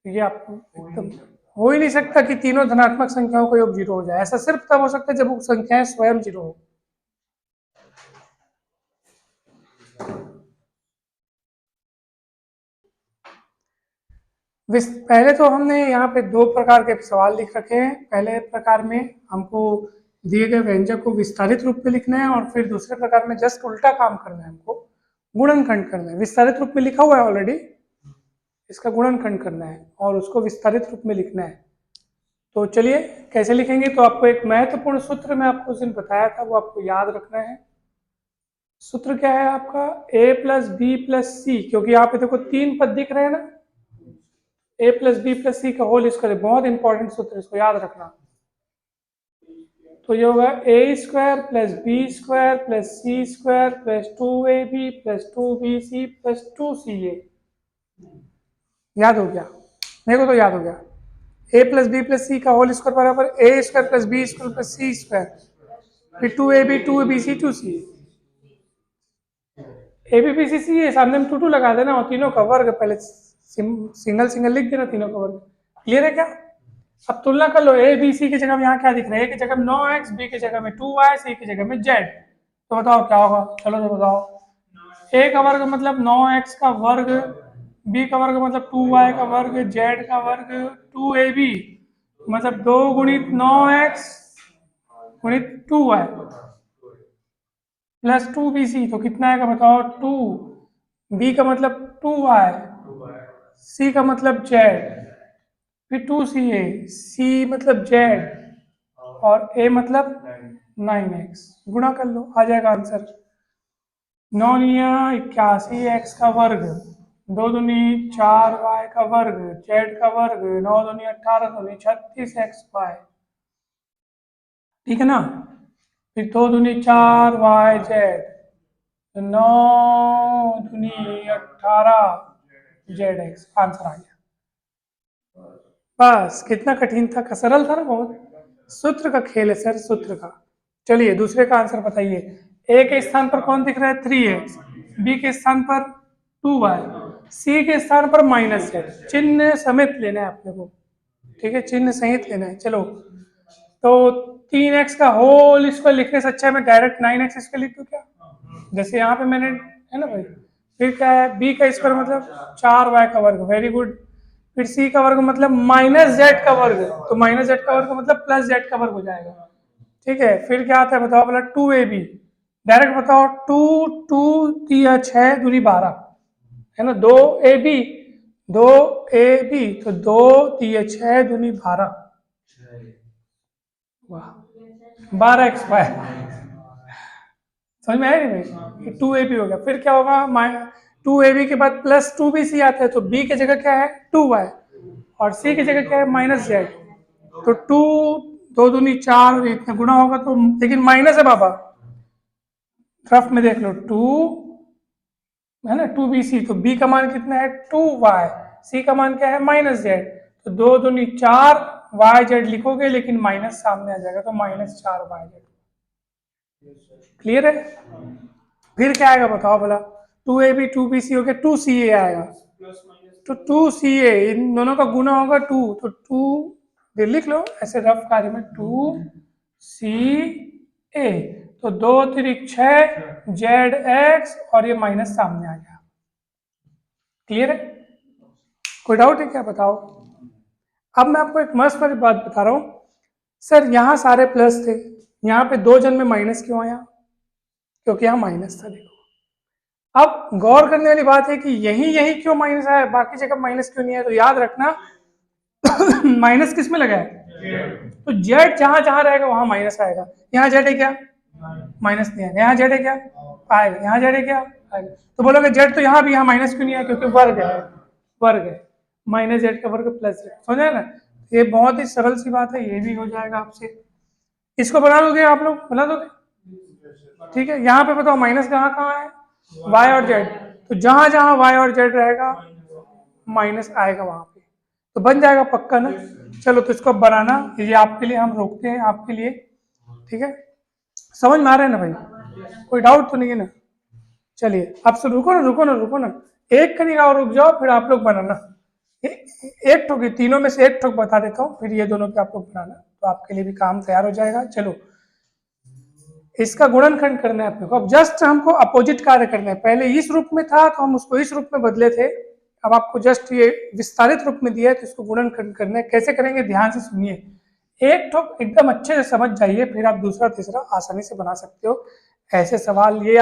ये आपको एकदम हो ही नहीं सकता कि तीनों धनात्मक संख्याओं का योग 0 हो जाए, ऐसा सिर्फ तब हो सकता है जब वो संख्याएं स्वयं 0 हो। पहले तो हमने यहाँ पे 2 प्रकार के सवाल लिख रखे हैं, पहले प्रकार में हमको दिए गए व्यंजक को विस्तारित रूप में लिखना है, और फिर दूसरे प्रकार में जस्ट उल्टा काम करना है, हमको गुणनखंड करना है, विस्तारित रूप में लिखा हुआ है ऑलरेडी, इसका गुणनखंड करना है और उसको विस्तारित रूप में लिखना है। तो चलिए कैसे लिखेंगे, तो आपको एक महत्वपूर्ण सूत्र मैं आपको उस दिन बताया था, वो आपको याद रखना है। सूत्र क्या है आपका, a प्लस बी प्लस सी, क्योंकि यहाँ पे देखो 3 पद दिख रहे हैं ना, ए प्लस बी प्लस सी का होल स्क्वायर, बहुत इंपॉर्टेंट सूत्र, इसको याद रखना। तो ये होगा a square plus b square plus c square plus 2ab plus 2bc plus 2ca। याद हो गया? मेरे को तो याद हो गया। ए प्लस बी प्लस सी का होल स्क्वायर बराबर a square plus b square plus c square, फिर 2ab 2bc 2ca। A B B C सी है, सामने में 2 लगा देना और तीनों का वर्ग, पहले सिंगल सिंगल लिख देना तीनों का वर्ग। क्लियर है क्या? अब तुलना कर लो, ए बी सी की जगह में यहाँ क्या दिख रहा है? ए की जगह में 9x, बी की जगह में 2y, सी की जगह में z। तो बताओ क्या होगा? चलो तो बताओ। ए का वर्ग मतलब 9x का वर्ग, बी का वर्ग मतलब 2y का वर्ग, z का वर्ग 2ab, मतलब 2 गुणित 9x गुणित 2y प्लस 2bc, तो कितना आएगा बताओ? 2। बी का मतलब 2y, सी का मतलब z, फिर 2ca, सी मतलब z और a मतलब 9x। गुणा कर लो, आ जाएगा आंसर 9 निया 81 x का वर्ग, 2 दूनी 4y का वर्ग, z का वर्ग, 9 दूनी 18 दूनी 36xy। ठीक है ना? फिर 2 दूनी 4yz, 9 दूनी 18zx। आंसर आ गया। बस, कितना कठिन था? सरल था ना बहुत। सूत्र का खेल है सर, सूत्र का। चलिए दूसरे का आंसर बताइए। ए के स्थान पर कौन दिख रहा है? 3x, बी के स्थान पर 2y, सी के स्थान पर -z। चिन्ह समेत लेना है अपने को, ठीक है? चिन्ह सहित लेना है। चलो, तो 3x का होल स्क्वायर लिखने से अच्छा है मैं डायरेक्ट 9x स्क्वायर लिख दूं क्या? जैसे यहाँ पे मैंने, है ना भाई। फिर क्या है? बी का स्क्वायर मतलब 4y का वर्ग, वेरी गुड। फिर सी का वर्ग मतलब -z का वर्ग, तो -z का वर्ग मतलब +z का वर्ग हो जाएगा। ठीक है? फिर क्या आता है बताओ? बोला 2ab, डायरेक्ट बताओ। 2 2 3 6 दूनी 12, है ना? 2ab 2ab, तो 2 3 6 दूनी 12, वाह, 12xy। समझ में आया नहीं भाई? 2ab हो गया। फिर क्या होगा? 2ab के बाद प्लस 2bc आता है, तो b की जगह क्या है? 2y, और c की जगह क्या है? -z। तो 2 2 दूनी 4, इतना गुणा होगा तो, लेकिन माइनस है बाबा, रफ में देख लो। 2 है ना, 2bc, तो b का मान कितना है? 2y, c का मान क्या है? -z। तो 2 दूनी 4 yz लिखोगे, लेकिन माइनस सामने आ जाएगा, तो -4yz। क्लियर है? फिर क्या आएगा बताओ भला? 2ab 2bc हो गया, 2ca आएगा, तो 2ca, इन दोनों का गुना होगा 2, तो 2 लिख लो ऐसे रफ कार्य में, 2ca, तो 2 3 6 zx, और ये माइनस सामने आ गया। क्लियर है? कोई डाउट है क्या? बताओ। अब मैं आपको एक मस्त वाली बात बता रहा हूं। सर यहाँ सारे प्लस थे, यहाँ पे 2 जन में माइनस क्यों आया? क्योंकि यहाँ माइनस था। देखो, अब गौर करने वाली बात है कि यही क्यों माइनस आया, बाकी जगह माइनस क्यों नहीं है? तो याद रखना माइनस किस में लगा है? तो जेड जहां जहां रहेगा वहां माइनस आएगा। यहाँ जेड है क्या? माइनस नहीं आएगा। यहाँ जेड है क्या? आएगा। यहाँ जेड है क्या? आएगा। तो बोलोगे जेड तो यहाँ भी, यहाँ माइनस क्यों नहीं आया? क्योंकि वर्ग है, वर्ग है। माइनस जेड का वर्ग प्लस जेड, समझे ना? ये बहुत ही सरल सी बात है, ये भी हो जाएगा आपसे। इसको बना लोगे आप लोग? बना दोगे? ठीक है। यहाँ पे बताओ माइनस कहाँ कहाँ है? y और z, तो जहां जहां y और z रहेगा माइनस आएगा वहां पे, तो बन जाएगा पक्का ना। चलो, तो इसको बनाना, ये आपके लिए हम रोकते हैं, आपके लिए। ठीक है? समझ में आ रहा है ना भाई? कोई डाउट तो नहीं है ना? चलिए, अब से रुको ना, रुको ना, रुको ना, एक कनिका और रुक जाओ, फिर आप लोग बनाना। एक ठोक, तीनों में से एक ठोक बता देता हूँ, फिर ये दोनों पे आप लोग बनाना, तो आपके लिए भी काम तैयार हो जाएगा। चलो, इसका गुणनखंड करना है अपने को। अब जस्ट हमको अपोजिट कार्य करना है। पहले इस रूप में था तो हम उसको इस रूप में बदले थे, अब आपको जस्ट ये विस्तारित रूप में दिया है, तो इसको गुणनखंड करना है। कैसे करेंगे? ध्यान से सुनिए, एक ठोक एकदम अच्छे से समझ जाइए, फिर आप दूसरा तीसरा आसानी से बना सकते हो। ऐसे सवाल ये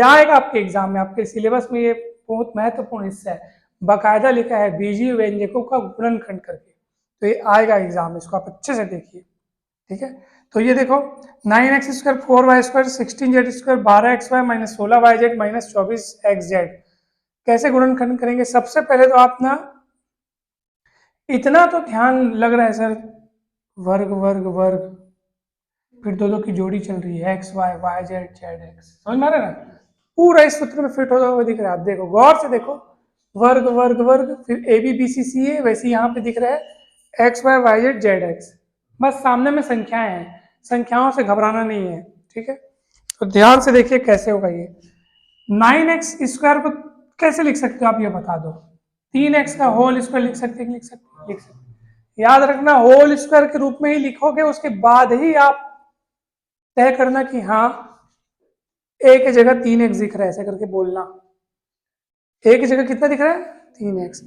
आएगा आपके एग्जाम में, आपके सिलेबस में, ये बहुत महत्वपूर्ण हिस्सा है। बाकायदा लिखा है बीजीय व्यंजकों का गुणनखंड करके, तो ये आएगा एग्जाम में, इसको आप अच्छे से देखिए। ठीक है? तो ये देखो, 9x square 4y square 16z square 12xy minus 16yz minus 24xz, कैसे गुणनखंड करेंगे? सबसे पहले तो आप ना इतना तो ध्यान लग रहा है सर, वर्ग वर्ग वर्ग, फिर दो दो की जोड़ी चल रही है, x y y z z x, समझ में आ रहा है ना? पूरा इस सूत्र में फिट होता हुआ दिख रहा है। आप देखो गौर से देखो, वर्ग वर्ग वर्ग, फिर ए बी बी सी सी है, वैसे यहाँ पे दिख रहा है x y y z z x. बस सामने में संख्याएं हैं, संख्याओं से घबराना नहीं है, ठीक है? तो ध्यान से देखिए कैसे होगा ये। 9x स्क्वायर को कैसे लिख सकते हो आप, ये बता दो। 3x का होल स्क्वायर लिख सकते हैं, लिख सकते, लिख सकते। याद रखना होल स्क्वायर के रूप में ही लिखोगे, उसके बाद ही आप तय करना कि हाँ ए की जगह 3x दिख रहा है, ऐसा करके बोलना। ए की जगह कितना दिख रहा है? 3x।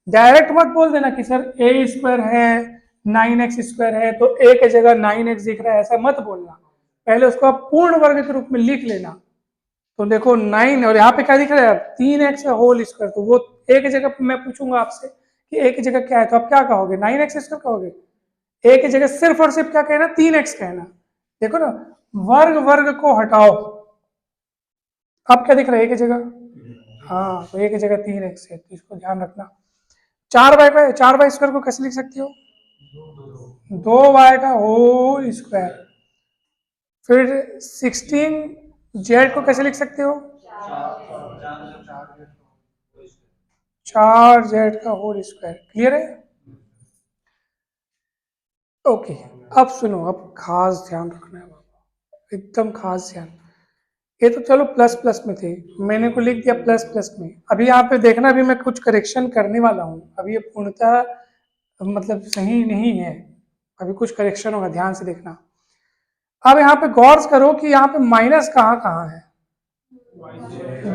डायरेक्ट मत बोल देना कि सर ए स्क्वायर है 9x स्क्वायर है तो ए की जगह 9x दिख रहा है, ऐसा मत बोलना। पहले उसको आप पूर्ण वर्ग के रूप में लिख लेना। तो देखो 9 और यहाँ पे क्या दिख रहा है? 3x whole square. तो वो ए की जगह मैं पूछूंगा आपसे कि ए की जगह क्या है, तो आप क्या कहोगे? 9x स्क्वायर कहोगे। ए की जगह सिर्फ और सिर्फ क्या कहना? 3x कहना। देखो ना, वर्ग वर्ग को हटाओ, अब क्या दिख रहा है ए की जगह? हाँ, तो ए की जगह 3x है, तो इसको ध्यान रखना। 4y स्क्वायर को कैसे लिख सकती हो? 2y का होल स्क्वायर। फिर 16z को कैसे लिख सकते हो? 4z का होल स्क्वायर। क्लियर है? ओके, अब सुनो, अब खास ध्यान रखना है बाबा, एकदम खास ध्यान। ये तो चलो प्लस प्लस में थे, मैंने को लिख दिया प्लस प्लस में। अभी यहाँ पे देखना, अभी मैं कुछ करेक्शन करने वाला हूँ, अभी ये पूर्णतः मतलब सही नहीं है, अभी कुछ करेक्शन होगा, ध्यान से देखना। अब यहाँ पे गौर करो कि यहाँ पे माइनस कहाँ कहाँ है?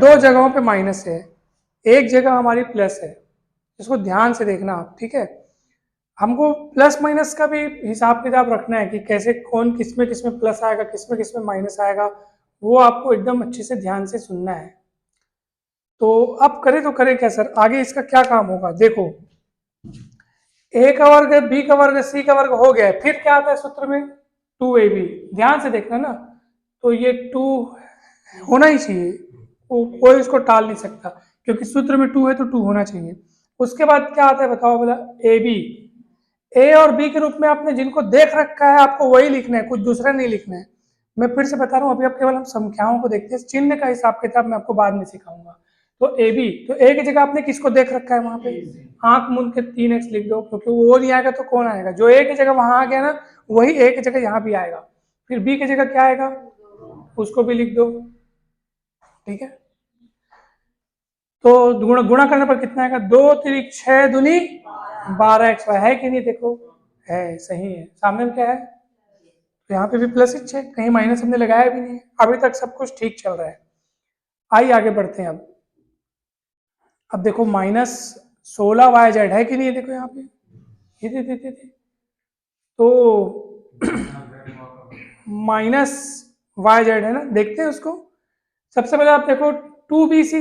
दो जगहों पे माइनस है, एक जगह हमारी प्लस है, इसको ध्यान से देखना आप, ठीक है? हमको प्लस माइनस का भी हिसाब किताब रखना है कि कैसे कौन किसमें किसमें प्लस आएगा, किसमें किसमें माइनस आएगा, वो आपको एकदम अच्छे से ध्यान से सुनना है। तो अब करें तो करें क्या सर, आगे इसका क्या काम होगा? देखो, ए का वर्ग, बी का वर्ग, सी का वर्ग हो गया, फिर क्या आता है सूत्र में? 2ab। ध्यान से देखना ना, तो ये 2 होना ही चाहिए, कोई इसको टाल नहीं सकता, क्योंकि सूत्र में 2 है तो 2 होना चाहिए। उसके बाद क्या आता है बताओ? बोला ए बी। ए और बी के रूप में आपने जिनको देख रखा है आपको वही लिखना है, कुछ दूसरा नहीं लिखना है। मैं फिर से बता रहा हूँ, अभी आप केवल हम संख्याओं को देखते हैं, चिन्ह का हिसाब किताब मैं आपको बाद में सिखाऊंगा। तो ए बी, तो ए की जगह आपने किसको देख रखा है वहां पे? आंख मूंद के 3x लिख दो, क्योंकि वो नहीं आएगा तो कौन आएगा? जो ए की जगह वहां आ गया ना, वही ए की जगह यहाँ भी आएगा। फिर बी की जगह क्या आएगा? उसको भी लिख दो, ठीक है? तो गुणा गुणा करने पर कितना आएगा? 2 3 6 दूनी 12x है कि नहीं? देखो है, सही है। सामने में क्या है? तो यहाँ पे भी प्लस ही है, कहीं माइनस हमने लगाया भी नहीं है। अभी तक सब कुछ ठीक चल रहा है। आइए आगे बढ़ते हैं। अब देखो -16y z है कि नहीं? देखो यहाँ पे, ये दे। तो -yz है ना, देखते हैं उसको। सबसे पहले आप देखो 2bc,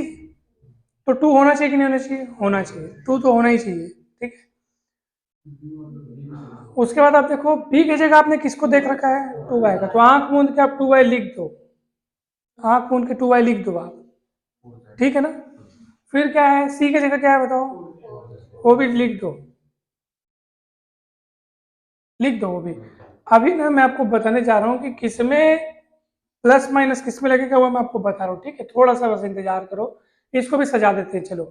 तो 2 होना चाहिए कि नहीं होना चाहिए? होना चाहिए, 2 तो होना ही चाहिए, ठीक है? उसके बाद आप देखो b की जगह आपने किसको देख रखा है? 2y का, तो आंख मूंद के आप 2y लिख दो, आंख मूंद के 2y लिख दो आप, ठीक है ना? फिर क्या है? c की जगह क्या है बताओ? वो भी लिख दो, लिख दो वो भी। अभी ना मैं आपको बताने जा रहा हूँ कि किसमें प्लस माइनस किसमें लगेगा, वो मैं आपको बता रहा हूँ, ठीक है? थोड़ा सा बस इंतजार करो, इसको भी सजा देते हैं। चलो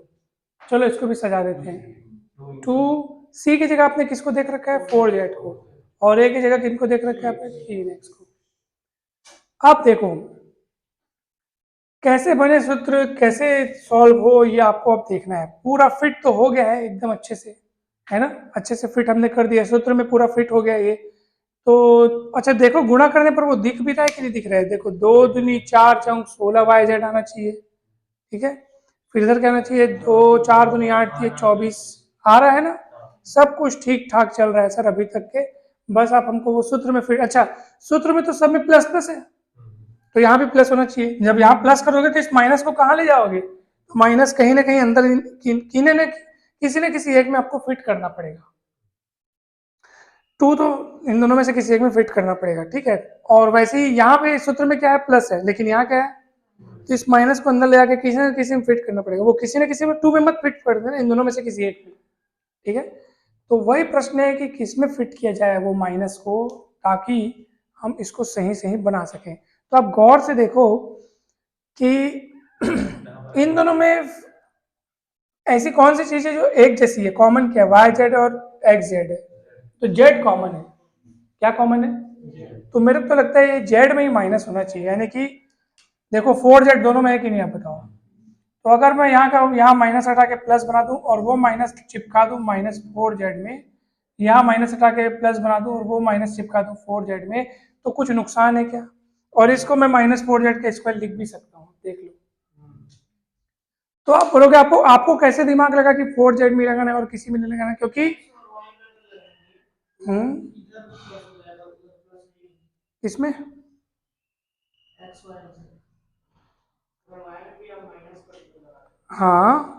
चलो इसको भी सजा देते हैं। 2c की जगह आपने किसको देख रखा है? 4z को, और a की जगह किनको देख रखा है आपने? 3x को। अब देखो कैसे बने सूत्र, कैसे सॉल्व हो, ये आपको अब देखना है। पूरा फिट तो हो गया है एकदम अच्छे से, है ना? अच्छे से फिट हमने कर दिया, सूत्र में पूरा फिट हो गया ये। तो अच्छा देखो, गुणा करने पर वो दिख भी रहा है कि नहीं दिख रहा है? देखो 2 दूनी 4 चौक 16y z आना चाहिए, ठीक है? फिर इधर क्या आना चाहिए? 2 4 दूनी 8 ये 24 आ रहा है ना? सब कुछ ठीक ठाक चल रहा है सर अभी तक के। बस आप हमको वो सूत्र में फिट, अच्छा सूत्र में तो सब में प्लस प्लस है, तो यहाँ भी प्लस होना चाहिए। जब यहाँ प्लस करोगे तो इस माइनस को कहाँ ले जाओगे? तो माइनस कहीं ना कहीं अंदर किसी न किसी एक में आपको फिट करना पड़ेगा। 2 तो इन दोनों में से किसी एक में फिट करना पड़ेगा, ठीक है? और वैसे ही यहाँ पे सूत्र में क्या है? प्लस है, लेकिन यहाँ क्या है? तो इस माइनस को अंदर ले जाके किसी न किसी में फिट करना पड़ेगा। वो किसी न किसी में 2 में मत फिट कर देना, इन दोनों में से किसी एक में, ठीक है? तो वही प्रश्न है कि किस में फिट किया जाए वो माइनस को, ताकि हम इसको सही सही बना सकें। तो आप गौर से देखो कि इन दोनों में ऐसी कौन सी चीज है जो एक जैसी है, कॉमन क्या है, वाई जेड और एक्स जेड है, तो जेड कॉमन है। क्या कॉमन है? तो मेरे को तो लगता है ये जेड में ही माइनस होना चाहिए, यानी कि देखो 4z दोनों में है कि नहीं आप बताओ। तो अगर मैं यहाँ का यहाँ माइनस हटा के प्लस बना दूं और वो माइनस चिपका दूं -4z में, यहाँ माइनस हटा के प्लस बना दूं और वो माइनस चिपका दूं 4z में, तो कुछ नुकसान है क्या? और इसको मैं -4z का स्क्वायर लिख भी सकता हूँ, देख लो। तो आप बोलोगे आपको आपको कैसे दिमाग लगा कि 4z में लगाना है और किसी में नहीं लगाना है? क्योंकि इसमें हाँ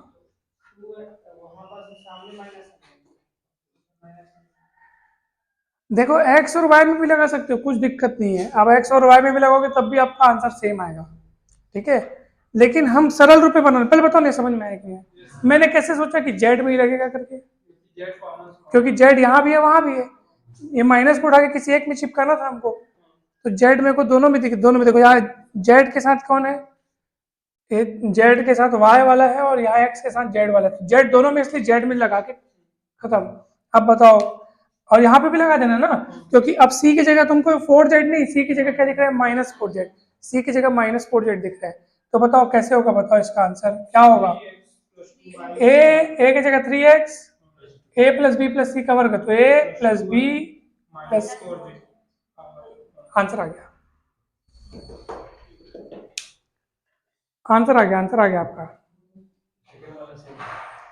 देखो x और y में भी लगा सकते हो, कुछ दिक्कत नहीं है। अब x और y में भी लगाओगे तब भी आपका आंसर सेम आएगा, ठीक है। लेकिन हम सरल रूप में बनाने, पहले बताओ नहीं समझ में आया कि मैंने कैसे सोचा कि z में ही लगेगा करके, क्योंकि z यहाँ भी है वहां भी है, ये माइनस को उठा के किसी एक में चिपकाना था हमको। तो z मेरे को दोनों में देखो, यहाँ z के साथ कौन है, z के साथ y वाला है और यहाँ x के साथ z वाला है, तो z दोनों में, इसलिए z में लगा के खत्म। अब बताओ, और यहाँ पे भी लगा देना ना, क्योंकि अब c की जगह तुमको 4z नहीं, c की जगह क्या दिख रहा है, -4z, c की जगह -4z दिख रहा है। तो बताओ कैसे होगा, बताओ इसका आंसर क्या होगा? a की जगह 3x, a plus b plus सी का वर्ग, तो a plus b plus, answer आ गया, आंसर आ गया आपका,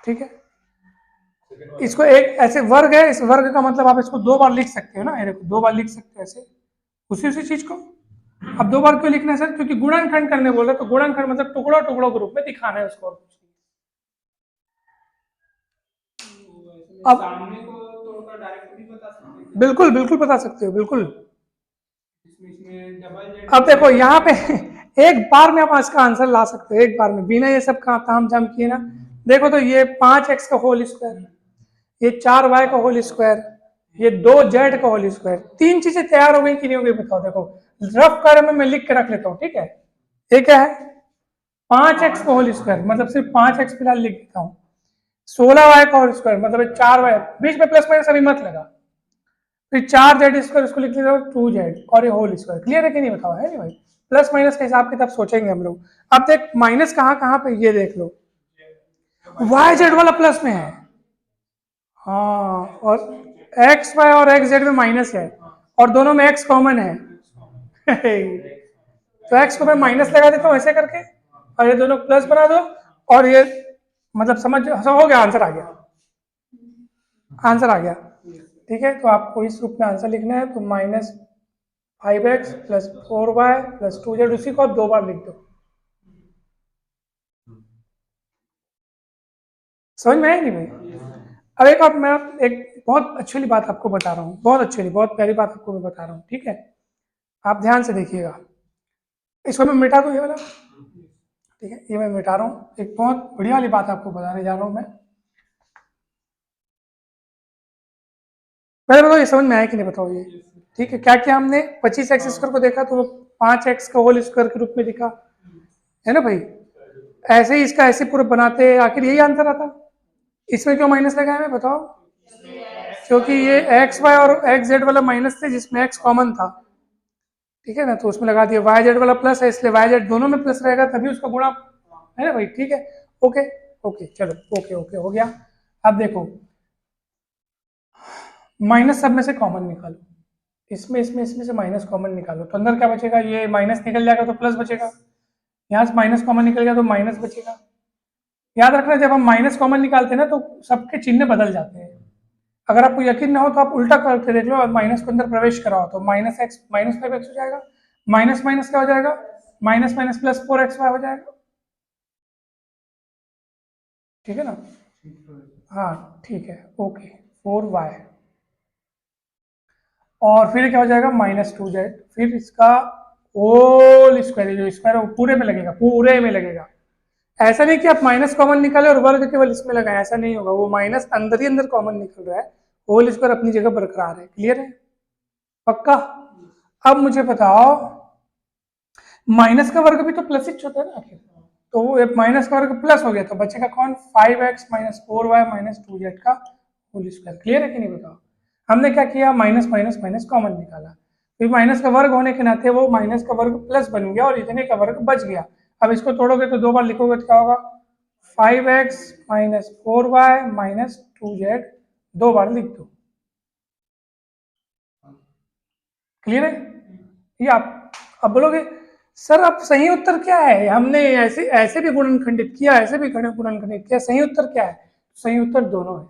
ठीक है। इसको एक ऐसे वर्ग है, इस वर्ग का मतलब आप इसको दो बार लिख सकते हो ना, ये देखो दो बार लिख सकते हो ऐसे, उसी चीज को। अब दो बार क्यों लिखना है सर? क्योंकि गुणनखंड करने बोला, तो गुणनखंड मतलब टुकड़ों टुकड़ों के रूप में दिखाना है उसको, और कुछ नहीं। अब सामने को तोड़कर डायरेक्ट भी बता सकते हैं, बिल्कुल बिल्कुल बता सकते हो, बिल्कुल। इसमें डबल जेड, अब देखो यहाँ पे एक बार में आप इसका आंसर ला सकते हो, एक बार में, बिना ये सब काम झाम किए ना। देखो तो ये 5x का होल स्क्वायर, ये 4y का होल स्क्वायर, ये 2z का होल स्क्वायर, तीन चीजें तैयार हो गई कि नहीं हो गई बताओ। देखो रफ कार्य में मैं लिख के रख लेता हूँ, ठीक है। ये क्या है, 5x का होल स्क्वायर, मतलब सिर्फ 5x फिलहाल लिख देता हूँ। 16y का होल स्क्वायर मतलब 4y, बीच में प्लस माइनस अभी मत लगा। फिर 4z स्क्वायर, उसको लिख लेता हूँ 2z, और ये होल स्क्वायर। क्लियर है कि नहीं बताओ, है नहीं भाई? प्लस माइनस के हिसाब किताब सोचेंगे हम लोग। अब देख माइनस कहाँ पे, ये देख लो, yz वाला प्लस में है, हाँ, और एक्स वाई और एक्स जेड में माइनस है, और दोनों में x कॉमन है तो x को मैं माइनस लगा देता हूँ ऐसे करके, और ये दोनों प्लस बना दो, और ये मतलब समझ हो गया, आंसर आ गया, आंसर आ गया, ठीक है। तो आपको इस रूप में आंसर लिखना है, तो -5x + 4y + 2z, उसी को आप दो बार लिख दो। समझ में आया नहीं भाई? अब एक आप, मैं एक बहुत अच्छी बात आपको बता रहा हूँ, बहुत अच्छी, बहुत प्यारी बात आपको मैं बता रहा हूँ, ठीक है। आप ध्यान से देखिएगा, इसको मैं मिटा दूँ ये वाला, ठीक है, ये मैं मिटा रहा हूँ। एक बहुत बढ़िया वाली बात आपको बताने जा रहा हूँ मैं। पहले बताओ ये समझ में आया कि नहीं, बताओ ये, ठीक है। क्या क्या हमने 25x स्क्वायर को देखा, तो वो 5x का होल स्क्वायर के रूप में दिखा, है ना भाई? ऐसे ही इसका ऐसे पूरा बनाते, आखिर यही आंसर आता। इसमें क्यों माइनस लगाया मैं, बताओ? क्योंकि ये एक्स वाई और एक्स जेड वाला माइनस थे, जिसमें एक्स कॉमन था, ठीक है ना, तो उसमें लगा दिया। वाई जेड वाला प्लस है, इसलिए वाई जेड दोनों में प्लस रहेगा, तभी उसका गुणा, है ना भाई? ठीक है, ओके ओके, चलो ओके ओके हो गया। अब देखो माइनस सब में से कॉमन निकालो, इसमें से माइनस कॉमन निकालो, तो अंदर क्या बचेगा, ये माइनस निकल जाएगा तो प्लस बचेगा, यहाँ से माइनस कॉमन निकल गया तो माइनस बचेगा। याद रखना, जब हम माइनस कॉमन निकालते हैं ना, तो सबके चिन्ह बदल जाते हैं। अगर आपको यकीन ना हो तो आप उल्टा करके देख लो, और माइनस को अंदर प्रवेश कराओ, तो -x -5x हो जाएगा, माइनस माइनस क्या हो जाएगा, माइनस माइनस +4xy हो जाएगा, ठीक है ना? हाँ ठीक है, ओके, 4y, और फिर क्या हो जाएगा, -2z, फिर इसका होल स्क्वायर, जो स्क्वायर है वो पूरे में लगेगा, पूरे में लगेगा। ऐसा नहीं कि आप माइनस कॉमन निकाले और वर्ग केवल इसमें लगाए, ऐसा नहीं होगा, वो माइनस अंदर ही अंदर कॉमन निकल रहा है, होल स्क्वायर अपनी जगह बरकरार है। क्लियर है? पक्का? अब मुझे बताओ, माइनस का वर्ग भी तो प्लस ही होता है ना आखिर, तो वो माइनस का वर्ग प्लस हो गया तो बचेगा कौन? 5x minus 4y minus 2z का होल स्क्वायर। क्लियर है कि नहीं बताओ? हमने क्या किया? माइनस माइनस माइनस कॉमन निकाला, फिर माइनस का वर्ग होने के नाते वो माइनस का वर्ग प्लस बन गया और इतने का वर्ग बच गया। अब इसको तोड़ोगे तो 2 बार लिखोगे तो क्या होगा? 5x minus 4y minus 2z, 2 बार लिख दो। क्लियर है? ये आप अब बोलोगे सर अब सही उत्तर क्या है? हमने ऐसे ऐसे भी गुणनखंडित किया, ऐसे भी गुणनखंडित किया, सही उत्तर क्या है? सही उत्तर दोनों है,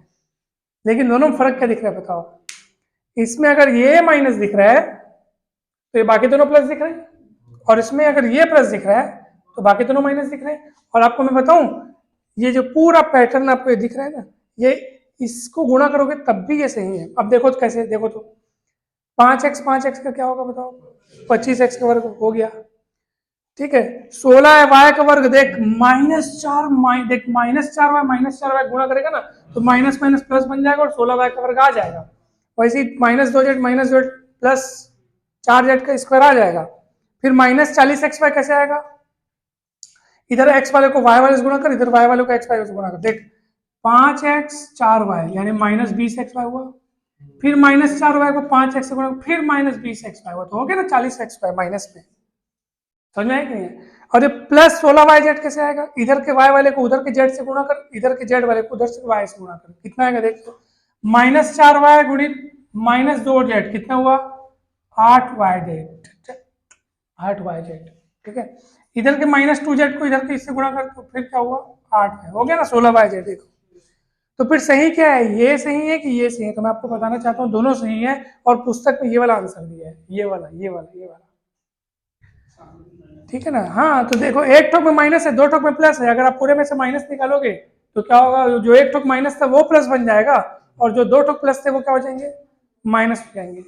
लेकिन दोनों में फर्क क्या दिख रहा है बताओ? इसमें अगर ये माइनस दिख रहा है तो ये बाकी दोनों प्लस दिख रहे हैं, और इसमें अगर ये प्लस दिख रहा है तो बाकी दोनों माइनस दिख रहे हैं। और आपको मैं बताऊं, ये जो पूरा पैटर्न आपको ये दिख रहा है ना, ये इसको गुणा करोगे तब भी ये सही है। अब देखो तो कैसे, देखो तो 5x का क्या होगा बताओ? 25x का वर्ग हो गया। ठीक है, 16 है y का वर्ग, देख -4 देख -4y गुणा करेगा ना तो माइनस माइनस प्लस बन जाएगा और 16y का वर्ग आ जाएगा। वैसे ही -2z प्लस 4z का स्क्वायर आ जाएगा। फिर -40xy कैसे आएगा? इधर x वाले को y वाले से गुणा कर, इधर y वाले को x वाले से गुणा कर। देख 5x 4y यानी -20xy हुआ, फिर -4y को 5x से गुणा, फिर -20xy हुआ, तो हो गया ना 40xy माइनस में। समझ में आया कि नहीं? और ये प्लस 16y कैसे आएगा? इधर के y वाले को उधर के z से गुणा कर, इधर के z वाले को उधर से y से गुणा कर, कितना आएगा देख तो? -4y गुणित -2z कितना हुआ? 8yz। ठीक है, इधर के -2z को इधर के इससे गुणा कर तो फिर क्या हुआ? 8y हो गया ना 16yz। देखो तो फिर सही क्या है? ये सही है कि ये सही है? तो मैं आपको बताना चाहता हूँ दोनों सही है, और पुस्तक में ये वाला आंसर दिया है, ये वाला। ठीक है ना? हाँ, तो देखो एक ठोक में माइनस है, 2 ठोक में प्लस है। अगर आप पूरे में से माइनस निकालोगे तो क्या होगा? जो एक ठोक माइनस था वो प्लस बन जाएगा, और जो 2 ठोक प्लस थे वो क्या हो जाएंगे? माइनस हो जाएंगे।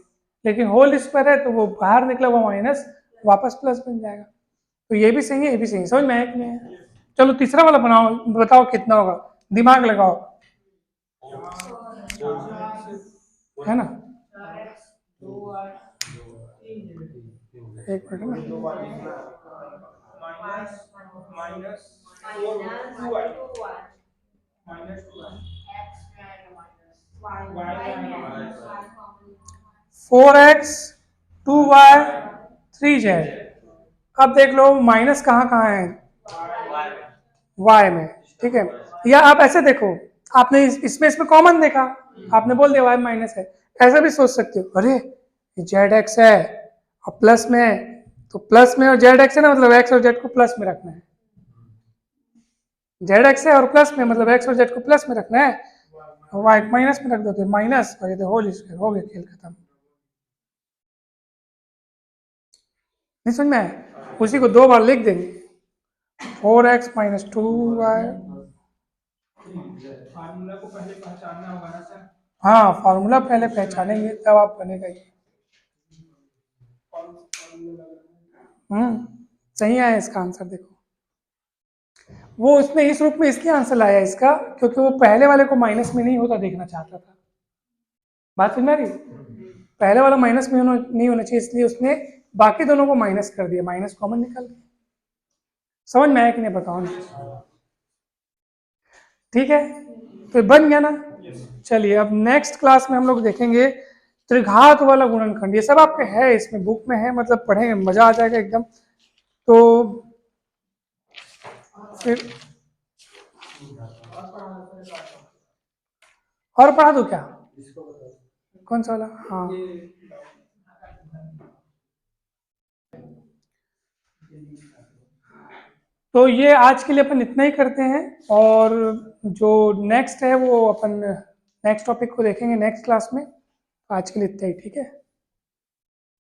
लेकिन होल स्क्वायर है तो वो बाहर निकला हुआ माइनस वापस प्लस बन जाएगा। तो ये भी सही है, ये भी सही है। समझ में आया कि नहीं? चलो तीसरा वाला बनाओ, बताओ कितना होगा, दिमाग लगाओ, है ना? एक मिनट ना, -4x 2y 3z। अब देख लो माइनस कहाँ है? y में। ठीक है, या आप ऐसे देखो, आपने इसमें कॉमन देखा, आपने बोल दिया y माइनस है। ऐसा भी सोच सकते हो, अरे zx है और प्लस में है, तो प्लस में और zx है ना, मतलब x और z को प्लस में रखना है। zx है और प्लस में, मतलब x और z को प्लस में रखना है, y माइनस में रख दो तो माइनस, और ये होल स्क्वायर, हो गया, खेल खत्म। नहीं समझ में आया? उसी को 2 बार लिख देंगे, 4x माइनस 2y। फार्मूला को पहले पहचानना होगा ना सर? हाँ, फार्मूला पहले पहचानेंगे तब आप बनेगा ये। सही आया इसका आंसर। देखो वो उसने इस रूप में इसलिए आंसर लाया इसका, क्योंकि वो पहले वाले को माइनस में नहीं होता देखना चाहता था। बात समझ में आ रही? पहले वाला माइनस में नहीं होना चाहिए, इसलिए उसने बाकी दोनों को माइनस कर दिया, माइनस कॉमन निकाल दिया। समझ में आया कि नहीं बताओ ना? ठीक है, तो बन गया ना? चलिए अब नेक्स्ट क्लास में हम लोग देखेंगे त्रिघात वाला गुणनखंड। ये सब आपके है, इसमें बुक में है, मतलब पढ़ेंगे मजा आ जाएगा एकदम। तो फिर और पढ़ा दो क्या? कौन सा वाला? हाँ, तो ये आज के लिए अपन इतना ही करते हैं, और जो नेक्स्ट है वो अपन नेक्स्ट टॉपिक को देखेंगे नेक्स्ट क्लास में। आज के लिए इतना ही, ठीक है?